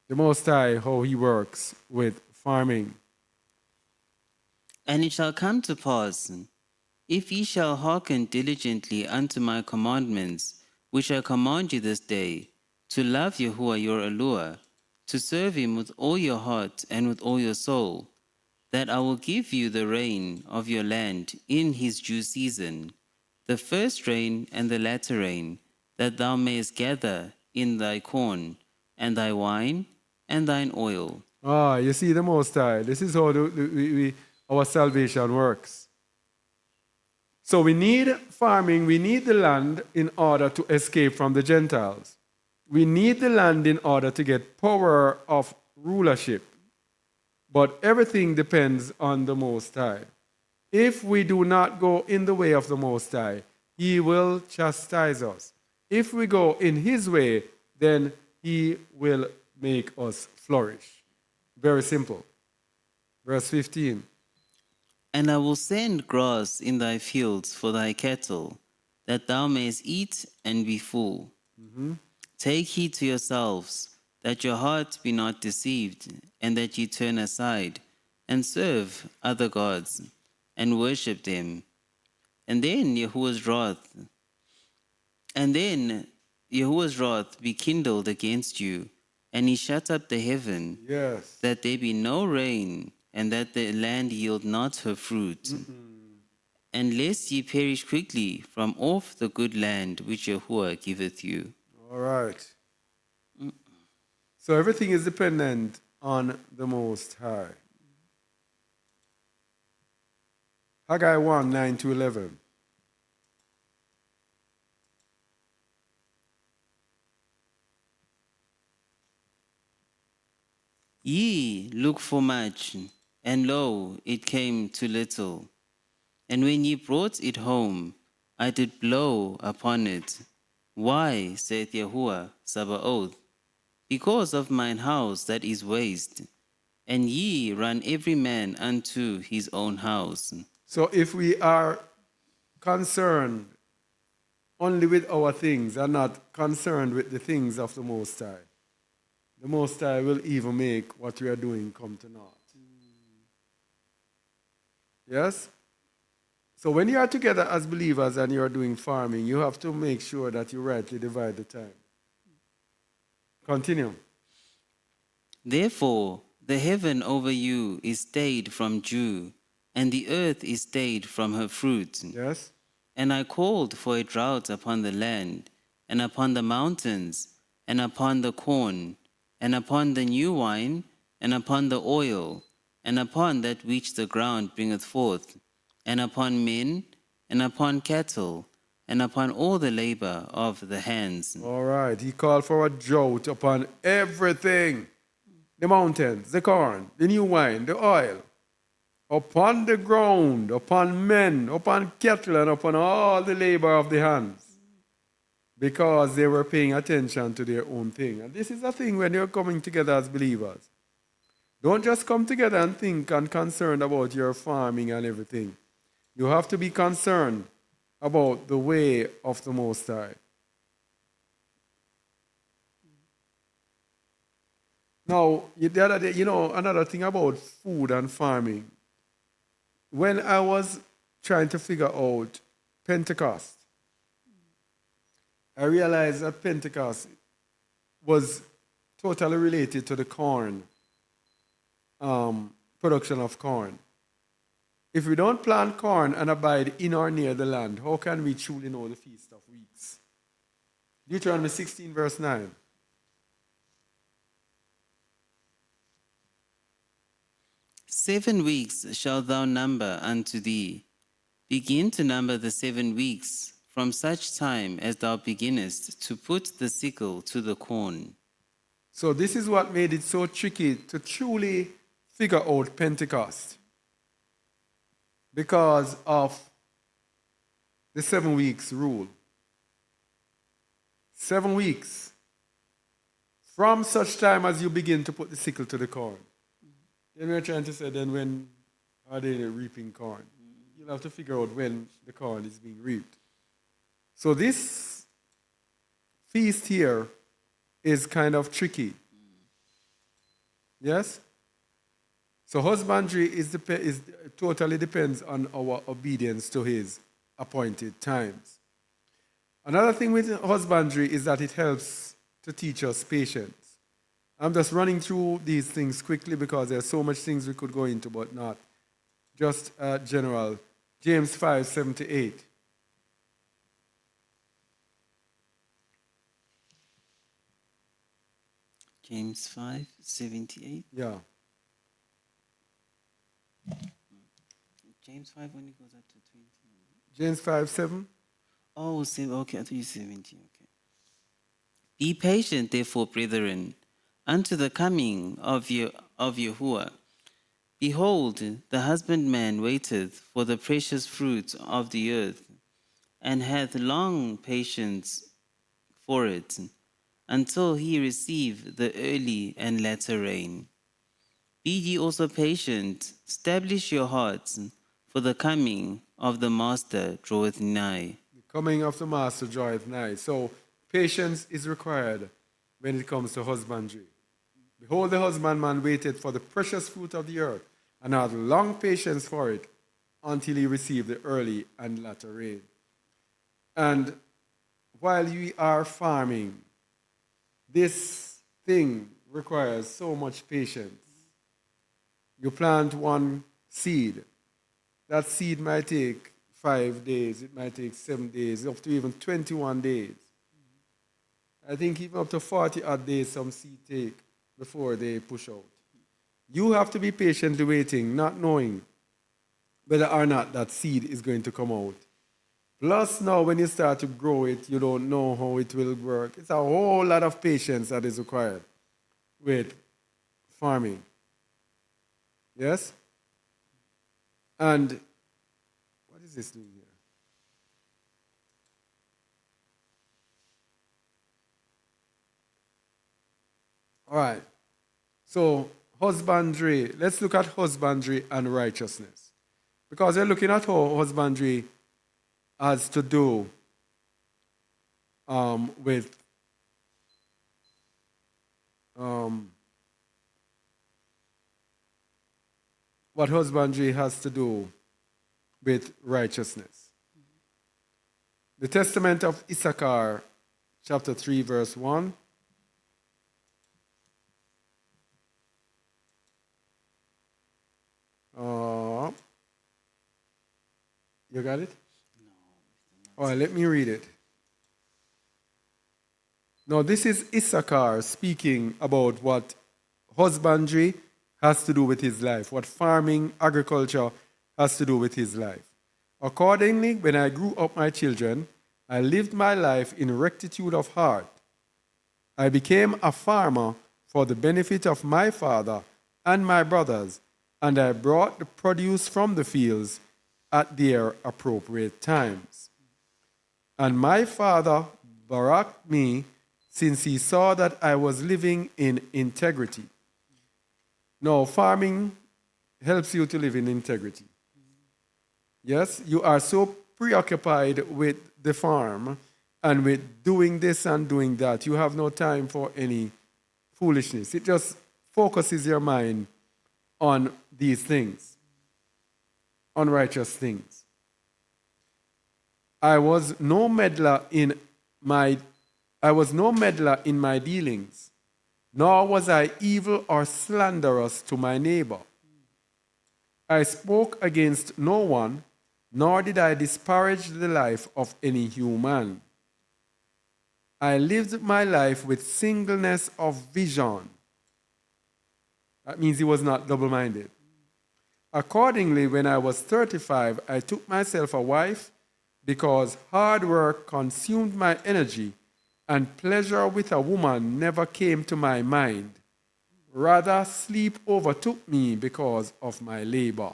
The Most High, how he works with farming. And it shall come to pass, if ye shall hearken diligently unto my commandments, which I command you this day, to love Yahuwah your Elohim, to serve him with all your heart and with all your soul, that I will give you the rain of your land in his due season, the first rain and the latter rain, that thou mayest gather in thy corn, and thy wine, and thine oil. Ah, you see the Most High. This is how our salvation works. So we need farming, we need the land in order to escape from the Gentiles. We need the land in order to get power of rulership. But everything depends on the Most High. If we do not go in the way of the Most High, he will chastise us. If we go in his way, then he will make us flourish. Very simple. Verse 15. And I will send grass in thy fields for thy cattle, that thou mayest eat and be full. Take heed to yourselves, that your heart be not deceived, and that ye turn aside, and serve other gods, and worship them. And then Yahuwah's wrath be kindled against you, and he shut up the heaven, Yes. that there be no rain, and that the land yield not her fruit. and lest ye perish quickly from off the good land which Yahuwah giveth you. All right. So everything is dependent on the Most High. Haggai 1, 9 to 11. Ye look for much, and lo, it came to little. And when ye brought it home, I did blow upon it. Why, saith Yahuwah Sabaoth? Because of mine house that is waste, and ye run every man unto his own house. So if we are concerned only with our things and not concerned with the things of the Most High, the Most High will even make what we are doing come to naught. Yes? So when you are together as believers and you are doing farming, you have to make sure that you rightly divide the time. Continue. Therefore, the heaven over you is stayed from dew, and the earth is stayed from her fruit. Yes? And I called for a drought upon the land, and upon the mountains, and upon the corn, and upon the new wine, and upon the oil, and upon that which the ground bringeth forth, and upon men, and upon cattle, and upon all the labor of the hands. All right. He called for a drought upon everything. The mountains, the corn, the new wine, the oil. Upon the ground, upon men, upon cattle, and upon all the labor of the hands. Because they were paying attention to their own thing. And this is a thing when you're coming together as believers. Don't just come together and think and concerned about your farming and everything. You have to be concerned about the way of the Most High. Now, the other day, another thing about food and farming. When I was trying to figure out Pentecost, I realized that Pentecost was totally related to the corn, production of corn. If we don't plant corn and abide in or near the land, how can we truly know the Feast of Weeks? Deuteronomy 16, verse 9. "7 weeks shalt thou number unto thee. Begin to number the 7 weeks from such time as thou beginnest to put the sickle to the corn." So this is what made it so tricky to truly figure out Pentecost. Because of the 7 weeks rule. 7 weeks. From such time as you begin to put the sickle to the corn. Then we're trying to say, then when are they reaping corn? You'll have to figure out when the corn is being reaped. So this feast here is kind of tricky. Yes? So husbandry is totally depends on our obedience to his appointed times. Another thing with husbandry is that it helps to teach us patience. I'm just running through these things quickly because there's so much things we could go into, but not just general. James 5:7-8. James 5:78. Yeah. James 5 only goes up to 20. James 5:7. Oh, okay, I thought you 70. Okay. "Be patient, therefore, brethren, unto the coming of Yahuwah. Behold, the husbandman waiteth for the precious fruit of the earth, and hath long patience for it, until he receive the early and latter rain. Be ye also patient, establish your hearts, for the coming of the Master draweth nigh." The coming of the master draweth nigh. So patience is required when it comes to husbandry. Behold, the husbandman waited for the precious fruit of the earth, and had long patience for it, until he received the early and latter rain. And while we are farming, this thing requires so much patience. You plant one seed. That seed might take 5 days, it might take 7 days, up to even 21 days. I think even up to 40 odd days some seed take before they push out. You have to be patiently waiting, not knowing whether or not that seed is going to come out. Plus, now when you start to grow it, you don't know how it will work. It's a whole lot of patience that is required with farming. Yes? And what is this doing here? All right. So, husbandry. Let's look at husbandry and righteousness. Because we're looking at how husbandry has to do with what husbandry has to do with righteousness. The Testament of Issachar, chapter 3, verse 1. You got it? All right, let me read it. Now, this is Issachar speaking about what husbandry has to do with his life, what farming, agriculture has to do with his life. Accordingly, when I grew up, my children, I lived my life in rectitude of heart. I became a farmer for the benefit of my father and my brothers, and I brought the produce from the fields at their appropriate times. And my father baraked me since he saw that I was living in integrity. Now, farming helps you to live in integrity. Yes, you are so preoccupied with the farm and with doing this and doing that, you have no time for any foolishness. It just focuses your mind on these things, unrighteous things. I was no meddler in my dealings, nor was I evil or slanderous to my neighbor. I spoke against no one, nor did I disparage the life of any human. I lived my life with singleness of vision. That means he was not double-minded. Accordingly, when I was 35, I took myself a wife because hard work consumed my energy and pleasure with a woman never came to my mind. Rather, sleep overtook me because of my labor.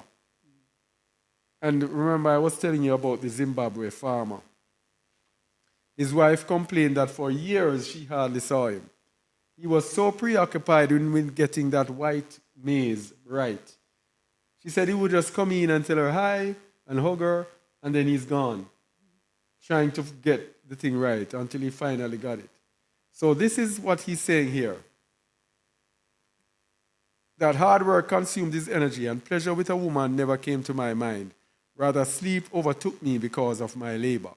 And remember, I was telling you about the Zimbabwe farmer. His wife complained that for years she hardly saw him. He was so preoccupied with getting that white maize right. She said he would just come in and tell her hi and hug her, and then he's gone, trying to get the thing right until he finally got it. So this is what he's saying here. That hard work consumed his energy, and pleasure with a woman never came to my mind. Rather, sleep overtook me because of my labor.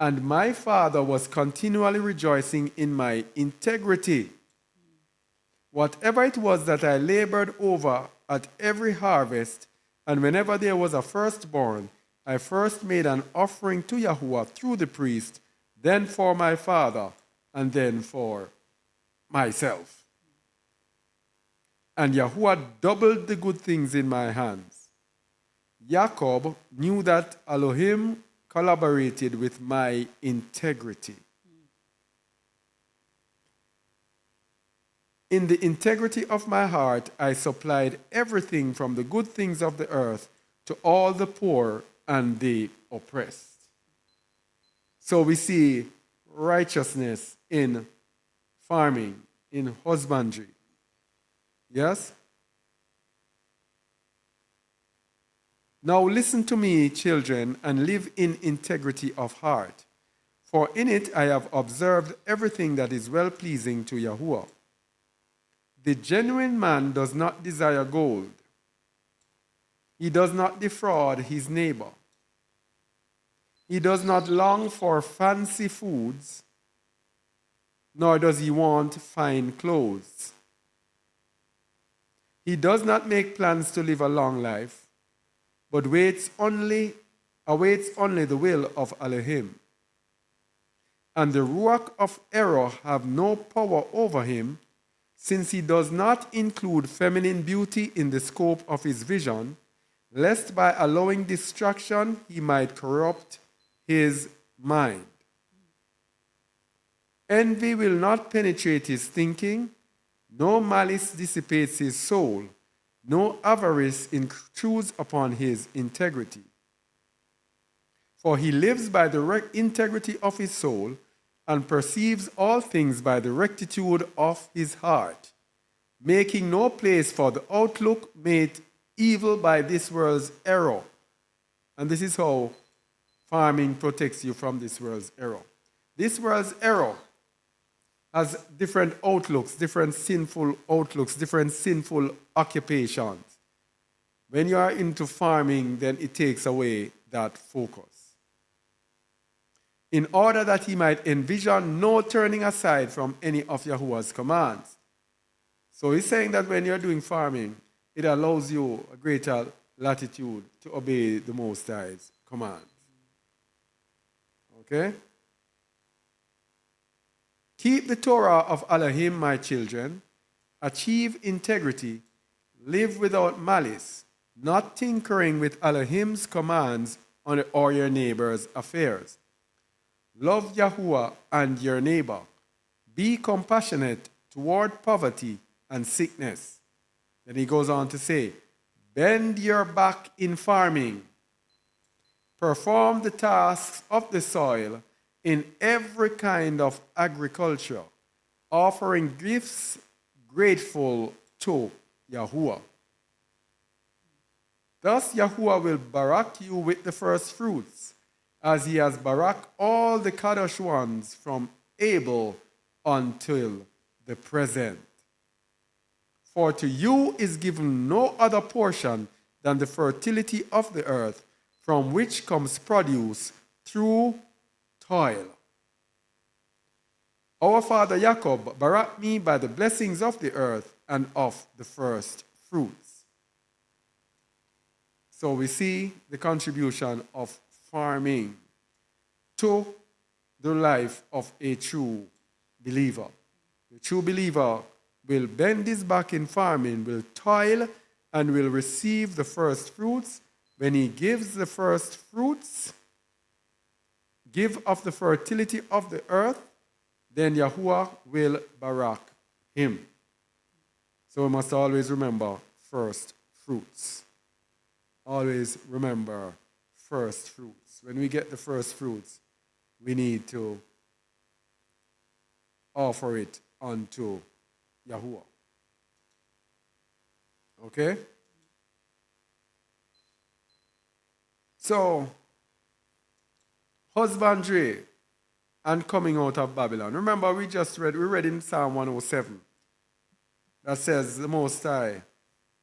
And my father was continually rejoicing in my integrity. Whatever it was that I labored over at every harvest, and whenever there was a firstborn, I first made an offering to Yahuwah through the priest, then for my father, and then for myself. And Yahuwah doubled the good things in my hands. Jacob knew that Elohim collaborated with my integrity. In the integrity of my heart, I supplied everything from the good things of the earth to all the poor and the oppressed. So we see righteousness in farming, in husbandry. Yes? Now listen to me, children, and live in integrity of heart. For in it I have observed everything that is well-pleasing to Yahuwah. The genuine man does not desire gold. He does not defraud his neighbor. He does not long for fancy foods, nor does he want fine clothes. He does not make plans to live a long life, but waits only awaits only the will of Elohim. And the ruach of error have no power over him, since he does not include feminine beauty in the scope of his vision, lest by allowing distraction he might corrupt his mind. Envy will not penetrate his thinking, no malice dissipates his soul, no avarice intrudes upon his integrity. For he lives by the integrity of his soul and perceives all things by the rectitude of his heart, making no place for the outlook made evil by this world's error. And this is how farming protects you from this world's error. This world's error has different outlooks, different sinful outlooks, different sinful occupations. When you are into farming, then it takes away that focus. In order that he might envision no turning aside from any of Yahuwah's commands. So he's saying that when you're doing farming, it allows you a greater latitude to obey the Most High's commands. Okay? Keep the Torah of Elohim, my children. Achieve integrity. Live without malice, not tinkering with Elohim's commands or your neighbor's affairs. Love Yahuwah and your neighbor. Be compassionate toward poverty and sickness. Then he goes on to say, bend your back in farming. Perform the tasks of the soil in every kind of agriculture, offering gifts grateful to Yahuwah. Thus Yahuwah will barak you with the first fruits, as he has barak all the Kadosh ones from Abel until the present. For to you is given no other portion than the fertility of the earth, from which comes produce through toil. Our father Jacob barak me by the blessings of the earth and of the first fruits. So we see the contribution of farming to the life of a true believer. The true believer will bend his back in farming, will toil, and will receive the first fruits. When he gives the first fruits, give of the fertility of the earth, then Yahuwah will barak him. So we must always remember first fruits. Always remember first fruits. When we get the first fruits, we need to offer it unto Yahuwah. Okay? So, husbandry and coming out of Babylon. Remember, we read in Psalm 107 that says, the Most High,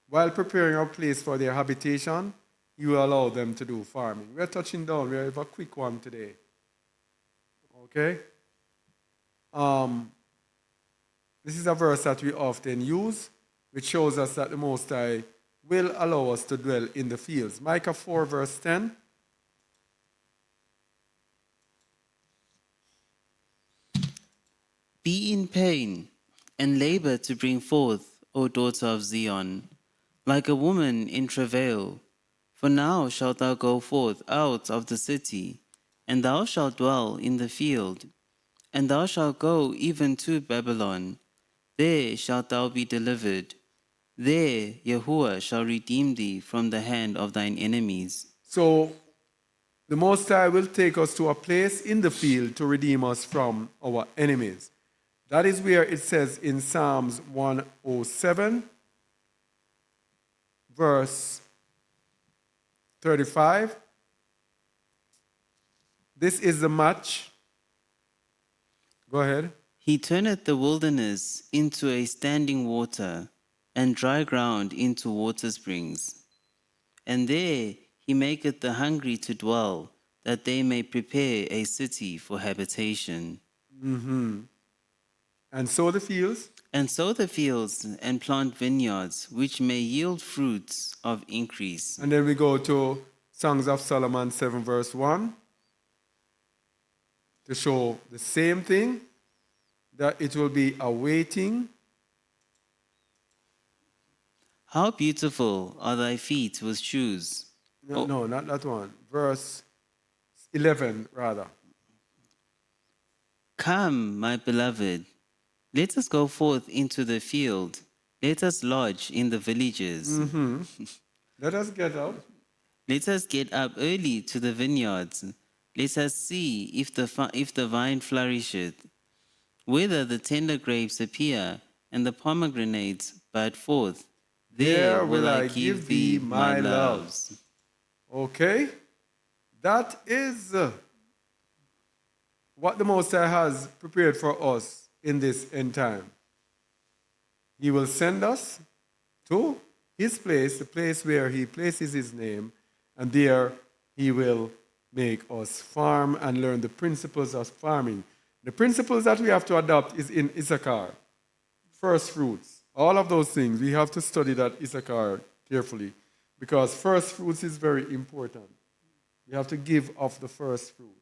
while preparing a place for their habitation, He will allow them to do farming. We're touching down. We have a quick one today. Okay? This is a verse that we often use, which shows us that the Most High will allow us to dwell in the fields. Micah 4, verse 10. Be in pain and labor to bring forth, O daughter of Zion, like a woman in travail. For now shalt thou go forth out of the city, and thou shalt dwell in the field. And thou shalt go even to Babylon. There shalt thou be delivered. There Yahuwah shall redeem thee from the hand of thine enemies. So, the Most High will take us to a place in the field to redeem us from our enemies. That is where it says in Psalms 107, verse 35. This is the match. Go ahead. He turneth the wilderness into a standing water, and dry ground into water springs. And there he maketh the hungry to dwell, that they may prepare a city for habitation. And sow the fields. And sow the fields, and plant vineyards, which may yield fruits of increase. And then we go to Songs of Solomon 7 verse 1 to show the same thing, that it will be awaiting. How beautiful are thy feet with shoes. No, no, not that one. Verse 11 rather. Come, my beloved, let us go forth into the field. Let us lodge in the villages. Let us get up. Let us get up early to the vineyards. Let us see if the vine flourisheth, whether the tender grapes appear, and the pomegranates bud forth. There will I give thee my loves. Okay? That is what the Most High has prepared for us in this end time. He will send us to his place, the place where he places his name, and there he will make us farm and learn the principles of farming. The principles that we have to adopt is in Issachar, first fruits, all of those things. We have to study that Issachar carefully because first fruits is very important. We have to give of the first fruits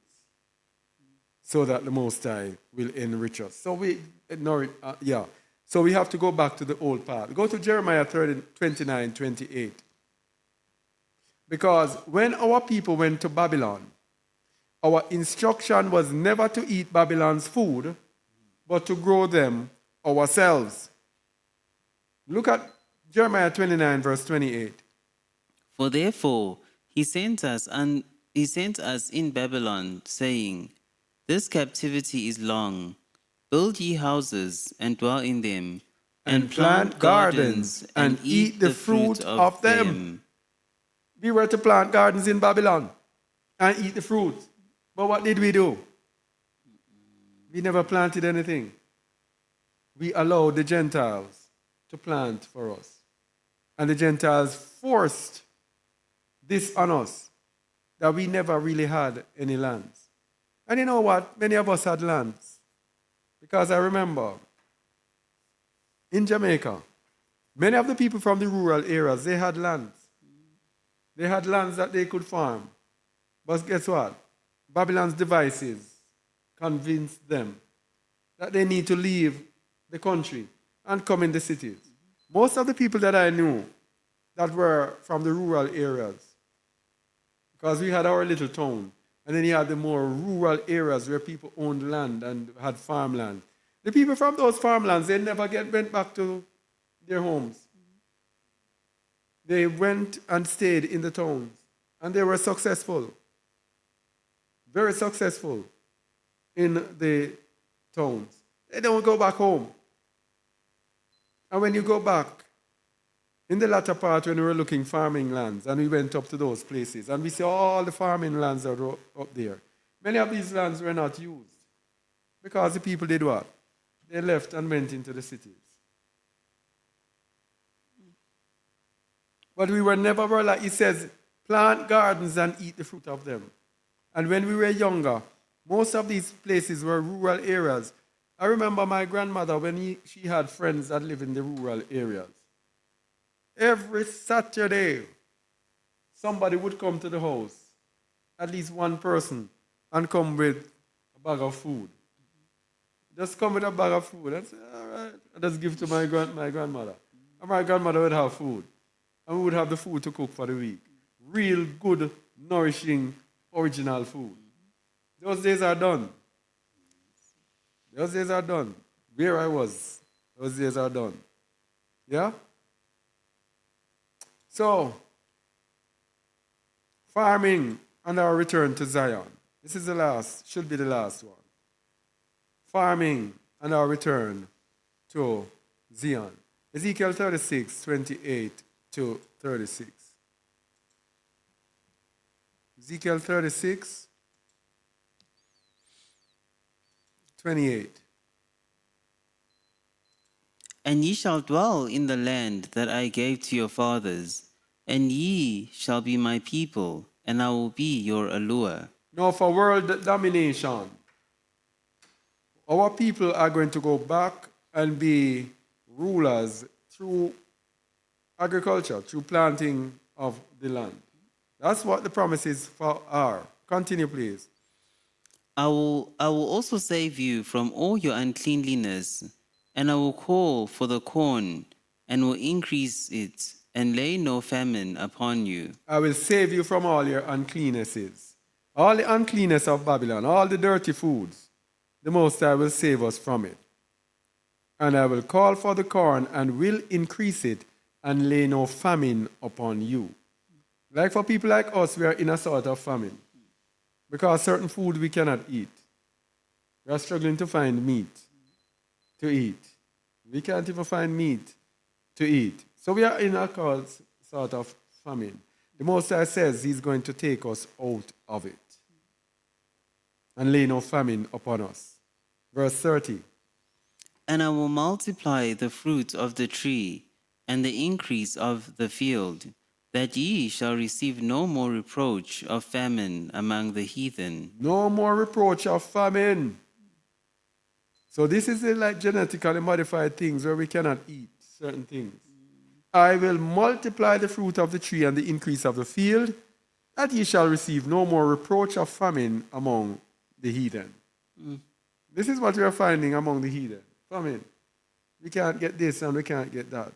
so that the Most High will enrich us. So So we have to go back to the old path. Go to Jeremiah 29:28. Because when our people went to Babylon, our instruction was never to eat Babylon's food, but to grow them ourselves. Look at Jeremiah 29, verse 28. For therefore he sent us in Babylon, saying, This captivity is long. Build ye houses and dwell in them, And plant gardens and eat the fruit of them. We were to plant gardens in Babylon and eat the fruit. But what did we do? We never planted anything. We allowed the Gentiles to plant for us. And the Gentiles forced this on us, that we never really had any lands. And you know what? Many of us had lands. Because I remember in Jamaica, many of the people from the rural areas, they had lands. They had lands that they could farm. But guess what? Babylon's devices convinced them that they need to leave the country and come in the cities. Most of the people that I knew that were from the rural areas, because we had our little town, and then you had the more rural areas where people owned land and had farmland. The people from those farmlands, they never went back to their homes. They went and stayed in the towns, and they were successful, very successful in the towns. They don't go back home. And when you go back, in the latter part when we were looking farming lands, and we went up to those places, and we saw all the farming lands that were up there. Many of these lands were not used because the people did what? They left and went into the cities. But we were never like, he says, plant gardens and eat the fruit of them. And when we were younger, most of these places were rural areas. I remember my grandmother when she had friends that lived in the rural areas. Every Saturday, somebody would come to the house, at least one person, and come with a bag of food. Just come with a bag of food and say, all right, I just give to my grandmother. And my grandmother would have food. And we would have the food to cook for the week. Real good, nourishing, original food. Those days are done. Those days are done. Where I was, those days are done. Yeah? So, farming and our return to Zion. This is the last, should be the last one. Farming and our return to Zion. Ezekiel 36, 28 to 36. Ezekiel 36, 28. And ye shall dwell in the land that I gave to your fathers, and ye shall be my people, and I will be your allure. Now for world domination, our people are going to go back and be rulers through agriculture, through planting of the land. That's what the promises for are. Continue, please. I will also save you from all your uncleanliness, and I will call for the corn, and will increase it, and lay no famine upon you. I will save you from all your uncleannesses. All the uncleanness of Babylon, all the dirty foods, the Most High will save us from it. And I will call for the corn and will increase it and lay no famine upon you. Like for people like us, we are in a sort of famine because certain food we cannot eat. We are struggling to find meat to eat. We can't even find meat to eat. So we are in a sort of famine. The Most High says He's going to take us out of it and lay no famine upon us. Verse 30. And I will multiply the fruit of the tree, and the increase of the field, that ye shall receive no more reproach of famine among the heathen. No more reproach of famine. So this is like genetically modified things where we cannot eat certain things. I will multiply the fruit of the tree and the increase of the field, that ye shall receive no more reproach of famine among the heathen. This is what we are finding among the heathen. Famine. We can't get this and we can't get that.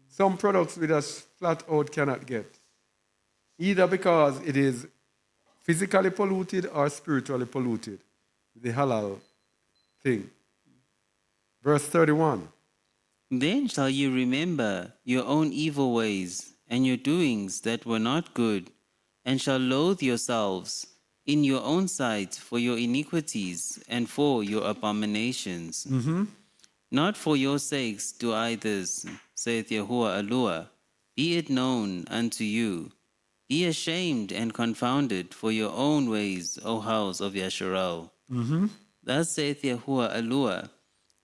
Some products we just flat out cannot get. Either because it is physically polluted or spiritually polluted. The halal thing. Verse 31. Then shall ye remember your own evil ways, and your doings that were not good, and shall loathe yourselves in your own sight for your iniquities and for your abominations. Not for your sakes do I this, saith Yahuwah Alua. Be it known unto you. Be ashamed and confounded for your own ways, O house of Yasharal. Thus saith Yahuwah Alua.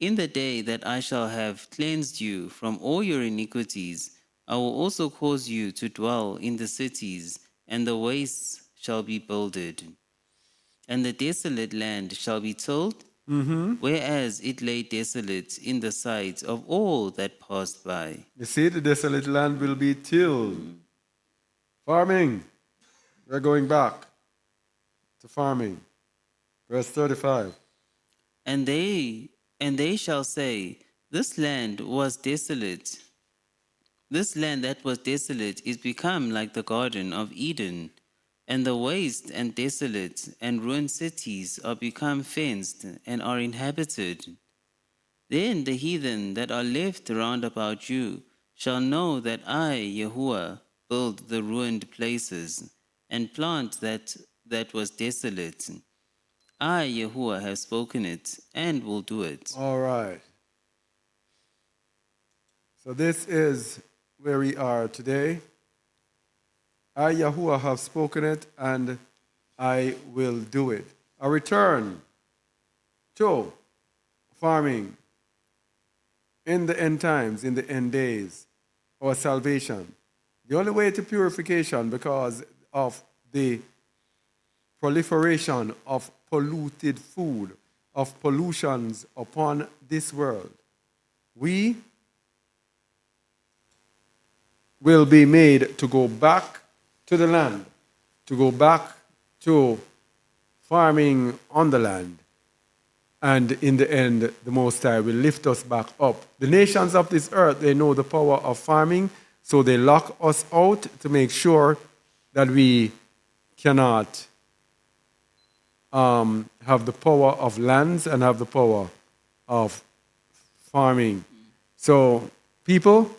In the day that I shall have cleansed you from all your iniquities, I will also cause you to dwell in the cities, and the wastes shall be builded. And the desolate land shall be tilled, whereas it lay desolate in the sight of all that passed by. You see, the desolate land will be tilled. Farming. We're going back to farming. Verse 35. And they shall say, This land was desolate. This land that was desolate is become like the Garden of Eden, and the waste and desolate and ruined cities are become fenced and are inhabited. Then the heathen that are left round about you shall know that I, Yahuwah, build the ruined places, and plant that was desolate. I, Yahuwah, have spoken it, and will do it. All right. So this is where we are today. I, Yahuwah, have spoken it, and I will do it. A return to farming in the end times, in the end days, our salvation. The only way to purification, because of the proliferation of polluted food, of pollutions upon this world, we will be made to go back to the land, to go back to farming on the land. And in the end, the Most High will lift us back up. The nations of this earth, they know the power of farming, so they lock us out to make sure that we cannot have the power of lands and have the power of farming. So, people,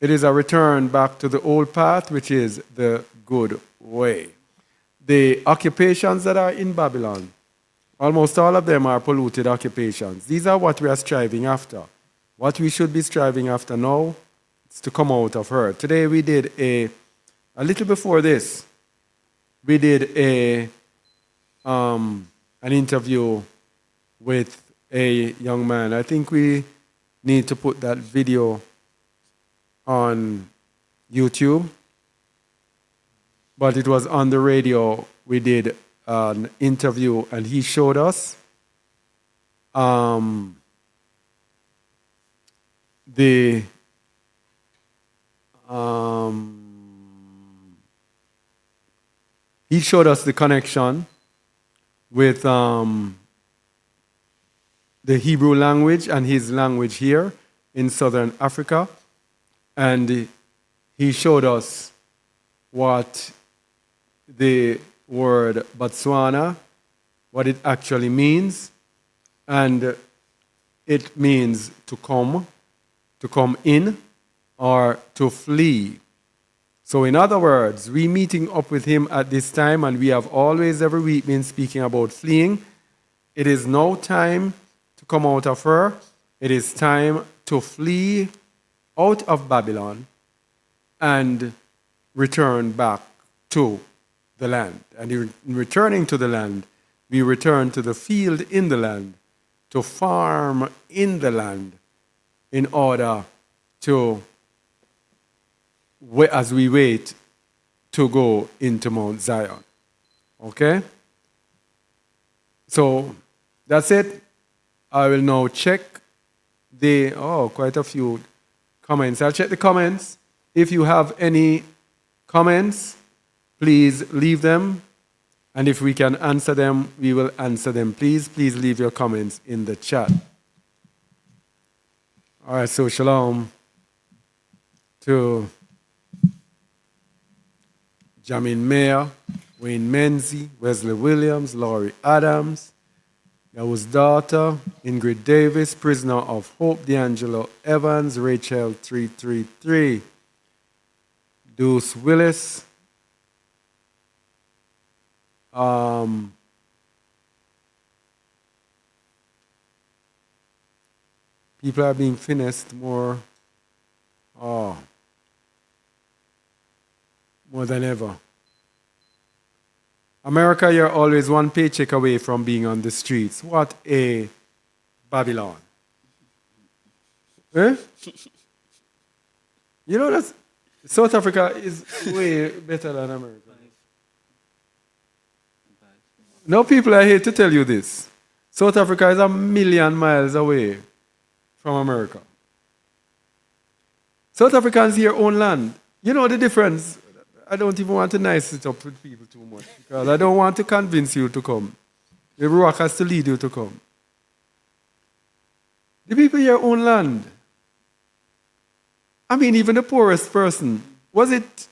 it is a return back to the old path, which is the good way. The occupations that are in Babylon, almost all of them are polluted occupations. These are what we are striving after. What we should be striving after now is to come out of her. Today we did a little before this, we did an interview with a young man. I think we need to put that video on YouTube, but it was on the radio. We did an interview, and he showed us he showed us the connection with the Hebrew language and his language here in southern Africa. And he showed us what the word Botswana, what it actually means. And it means to come in, or to flee. So in other words, we meeting up with him at this time, and we have always every week been speaking about fleeing. It is now time to come out of her. It is time to flee out of Babylon and return back to the land. And in returning to the land, we return to the field in the land, to farm in the land, in order to, as we wait to go into Mount Zion. Okay? So that's it. I will now check quite a few comments. I'll check the comments. If you have any comments, please leave them. And if we can answer them, we will answer them. Please leave your comments in the chat. All right, so shalom to Jamin Mayer, Wayne Menzie, Wesley Williams, Laurie Adams, Yahoo's daughter, Ingrid Davis, Prisoner of Hope, D'Angelo Evans, Rachel 333, Deuce Willis, people are being finessed more than ever. America, you're always one paycheck away from being on the streets. What a Babylon. Eh? You know that South Africa is way better than America. Now, people, I hate to tell you this. South Africa is 1,000,000 miles away from America. South Africans here own land. You know the difference? I don't even want to nice it up with people too much, because I don't want to convince you to come. The Ruach has to lead you to come. The people here own land. I mean, even the poorest person. Was it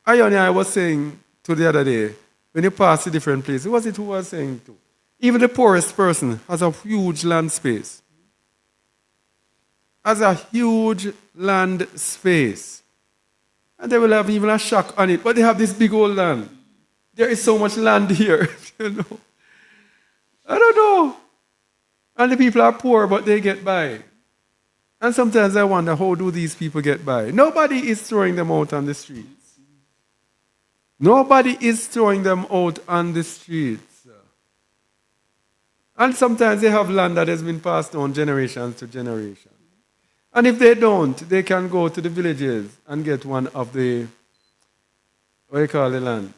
Ione I was saying to the other day, when you pass to different places, was it who was saying to? Even the poorest person has a huge land space. Has a huge land space. And they will have even a shack on it, but they have this big old land. There is so much land here, you know. I don't know. And the people are poor, but they get by. And sometimes I wonder, how do these people get by? Nobody is throwing them out on the streets. Nobody is throwing them out on the streets. And sometimes they have land that has been passed on generations to generations. And if they don't, they can go to the villages and get one of the, what do you call the lands?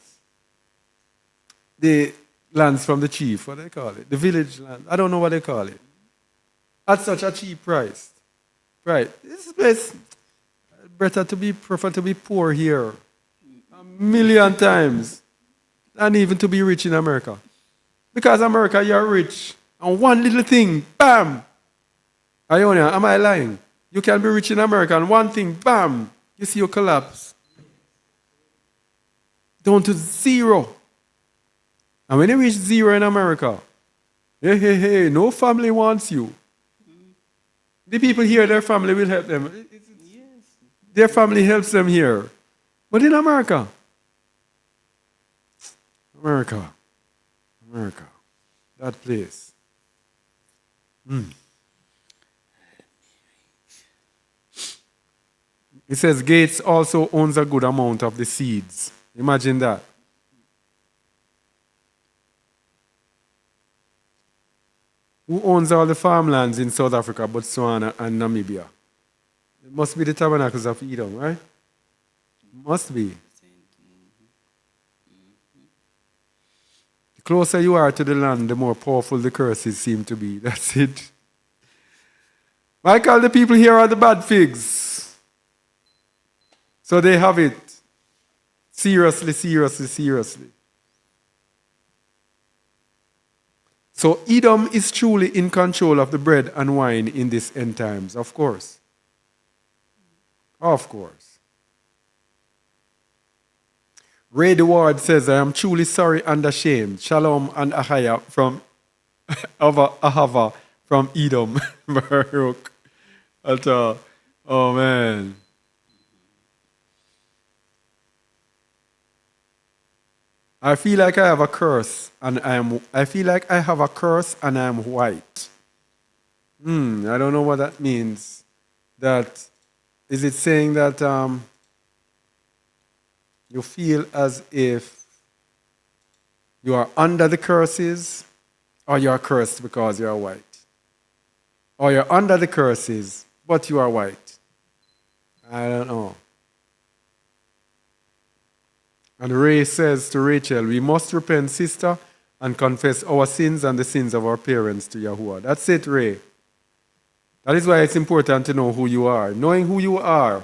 The lands from the chief, what do they call it? The village land. I don't know what they call it. At such a cheap price. Right. This place, prefer to be poor here 1,000,000 times than even to be rich in America. Because America, you're rich. And one little thing, bam! Ionia, am I lying? You can be rich in America, and one thing, bam! You see you collapse. Down to zero. And when you reach zero in America, hey, no family wants you. The people here, their family will help them. Their family helps them here. But in America, that place. It says Gates also owns a good amount of the seeds. Imagine that. Who owns all the farmlands in South Africa, Botswana, and Namibia? It must be the Tabernacles of Edom, right? Must be. The closer you are to the land, the more powerful the curses seem to be. That's it. Michael, the people here are the bad figs. So they have it. Seriously, seriously, seriously. So Edom is truly in control of the bread and wine in these end times, of course. Of course. Ray DeWard says, I am truly sorry and ashamed. Shalom and Ahaya from Ahava from Edom. Baruch. Oh man. I feel like I have a curse and I feel like I have a curse and I am white. I don't know what that means. That is it saying that you feel as if you are under the curses, or you are cursed because you are white? Or you're under the curses, but you are white? I don't know. And Ray says to Rachel, we must repent, sister, and confess our sins and the sins of our parents to Yahuwah. That's it, Ray. That is why it's important to know who you are. Knowing who you are,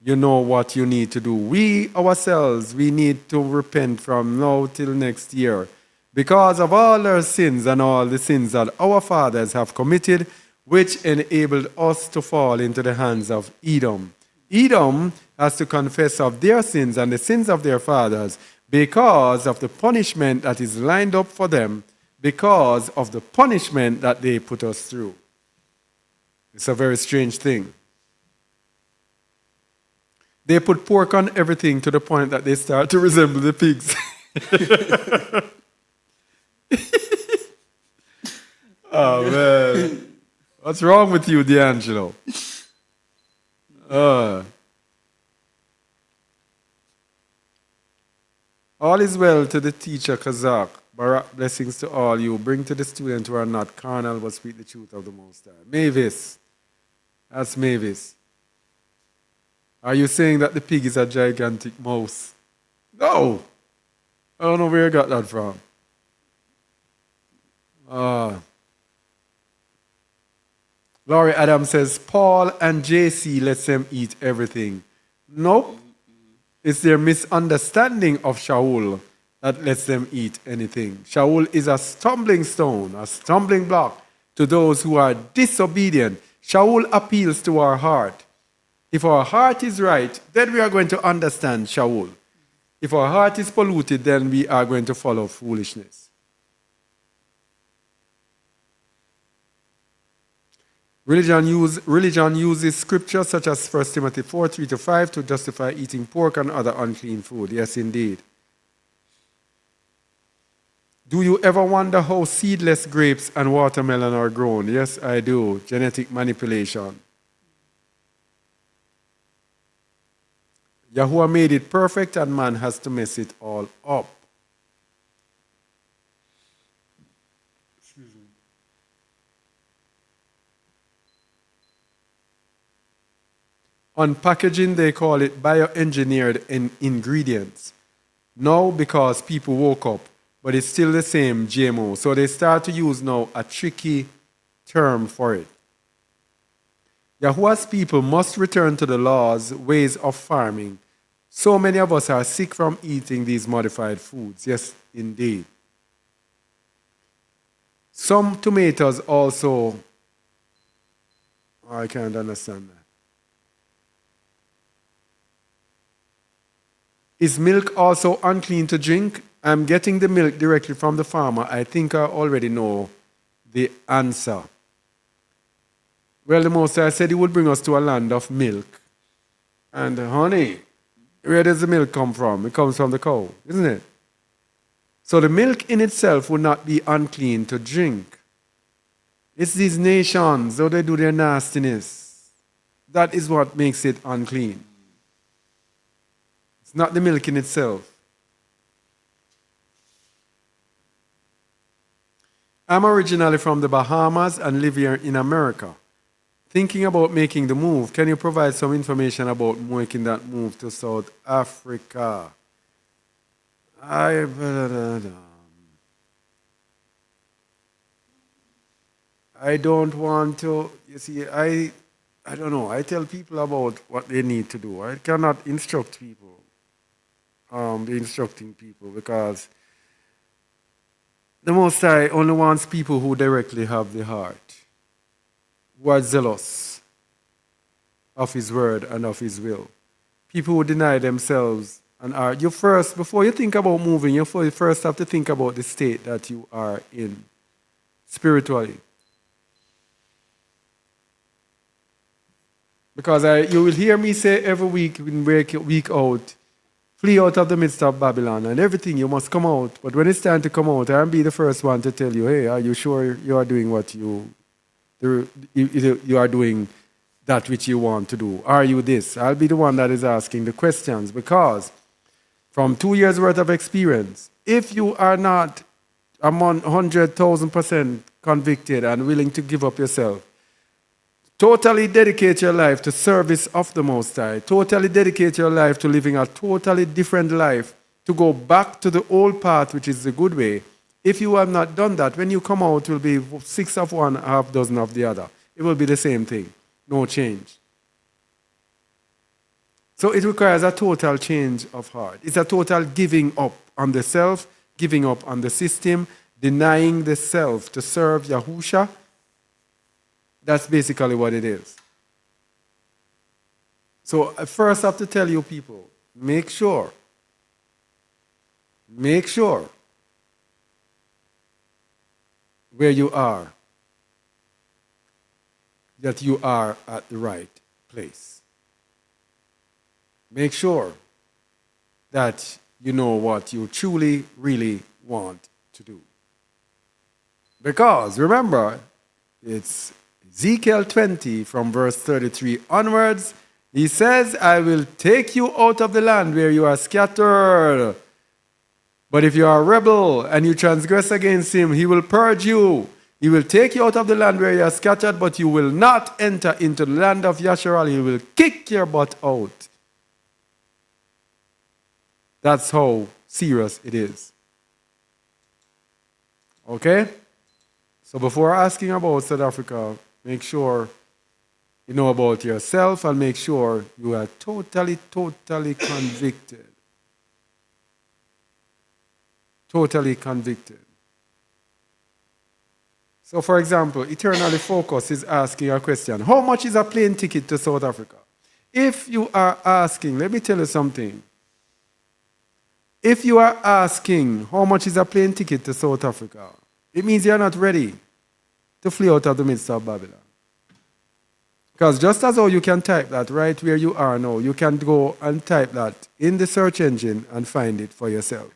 you know what you need to do. We ourselves, we need to repent from now till next year because of all our sins and all the sins that our fathers have committed, which enabled us to fall into the hands of Edom. Edom has to confess of their sins and the sins of their fathers because of the punishment that is lined up for them, because of the punishment that they put us through. It's a very strange thing. They put pork on everything to the point that they start to resemble the pigs. Oh, man. What's wrong with you, D'Angelo? All is well to the teacher, Kazakh. Barak, blessings to all you. Bring to the student who are not carnal, but speak the truth of the Most High. Mavis. That's Mavis. Are you saying that the pig is a gigantic mouse? No. I don't know where you got that from. Laurie Adams says, Paul and JC lets them eat everything. Nope. It's their misunderstanding of Shaul that lets them eat anything. Shaul is a stumbling stone, a stumbling block to those who are disobedient. Shaul appeals to our heart. If our heart is right, then we are going to understand Shaul. If our heart is polluted, then we are going to follow foolishness. Religion uses scripture such as 1 Timothy 4, 3-5 to justify eating pork and other unclean food. Yes, indeed. Do you ever wonder how seedless grapes and watermelon are grown? Yes, I do. Genetic manipulation. Yahuwah made it perfect and man has to mess it all up. On packaging, they call it bioengineered ingredients. Now, because people woke up, but it's still the same GMO. So they start to use now a tricky term for it. Yahuwah's people must return to the laws, ways of farming. So many of us are sick from eating these modified foods. Yes, indeed. Some tomatoes also, I can't understand that. Is milk also unclean to drink? I'm getting the milk directly from the farmer. I think I already know the answer. Well, the Most High said he would bring us to a land of milk and honey. Where does the milk come from? It comes from the cow, isn't it? So the milk in itself would not be unclean to drink. It's these nations, though they do their nastiness. That is what makes it unclean. It's not the milk in itself. I'm originally from the Bahamas and live here in America. Thinking about making the move, can you provide some information about making that move to South Africa? I don't want to, you see, I don't know. I tell people about what they need to do. I cannot instruct people be instructing people, because the Most High only wants people who directly have the heart, who are zealous of His word and of His will. People who deny themselves and are, you first, before you think about moving, you first have to think about the state that you are in spiritually. Because you will hear me say every week, week out, flee out of the midst of Babylon, and everything, you must come out. But when it's time to come out, I'll be the first one to tell you, hey, are you sure you are doing what you are doing that which you want to do? Are you this? I'll be the one that is asking the questions, because from 2 years worth of experience, if you are not 100,000% convicted and willing to give up yourself, totally dedicate your life to service of the Most High, totally dedicate your life to living a totally different life, to go back to the old path, which is the good way. If you have not done that, when you come out, it will be 6 of one, half dozen of the other. It will be the same thing, no change. So it requires a total change of heart. It's a total giving up on the self, giving up on the system, denying the self to serve Yahusha. That's basically what it is. So I first have to tell you people, make sure where you are, that you are at the right place. Make sure that you know what you truly, really want to do. Because remember, it's Ezekiel 20 from verse 33 onwards. He says, I will take you out of the land where you are scattered. But if you are a rebel and you transgress against him, he will purge you. He will take you out of the land where you are scattered, but you will not enter into the land of Yasharal. He will kick your butt out. That's how serious it is. Okay? So before asking about South Africa, make sure you know about yourself and make sure you are totally convicted. Totally convicted. So for example, Eternally Focused is asking a question. How much is a plane ticket to South Africa? If you are asking, let me tell you something. If you are asking how much is a plane ticket to South Africa, it means you're not ready to flee out of the midst of Babylon. Because just as how you can type that right where you are now, you can go and type that in the search engine and find it for yourself.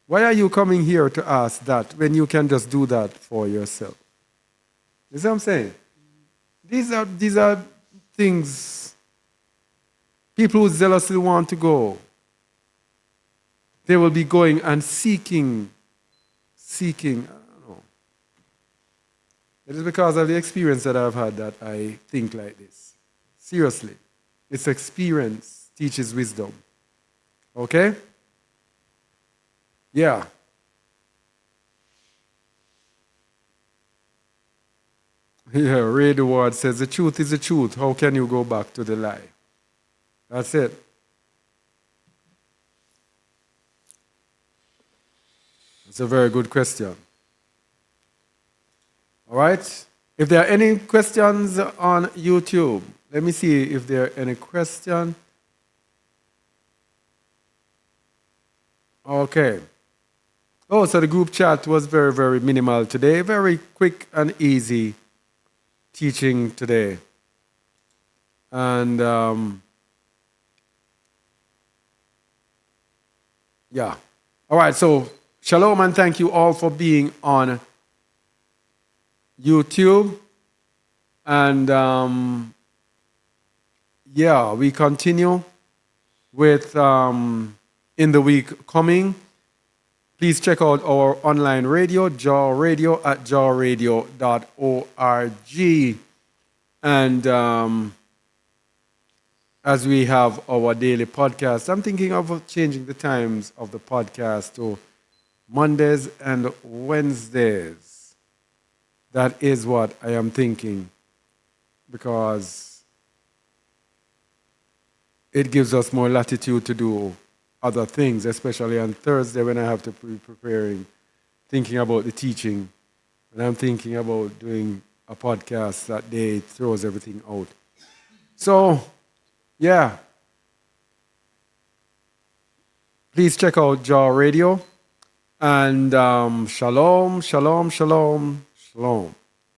Why are you coming here to ask that when you can just do that for yourself? You see what I'm saying? These are things people who zealously want to go. They will be going and seeking, I don't know. It is because of the experience that I've had that I think like this. Seriously. It's experience teaches wisdom. Okay? Yeah. Yeah, Ray the Word says, the truth is the truth. How can you go back to the lie? That's it. It's a very good question. All right? If there are any questions on YouTube, let me see if there are any questions. Okay. Oh, so the group chat was very, very minimal today. Very quick and easy teaching today. And yeah. All right, so shalom and thank you all for being on YouTube. And yeah, we continue with in the week coming. Please check out our online radio, Jaw Radio at jawradio.org. And as we have our daily podcast, I'm thinking of changing the times of the podcast to Mondays and Wednesdays. That is what I am thinking, because it gives us more latitude to do other things, especially on Thursday when I have to be preparing, thinking about the teaching. And I'm thinking about doing a podcast that day, it throws everything out. So, yeah, please check out Jaw Radio. And shalom, shalom, shalom, shalom.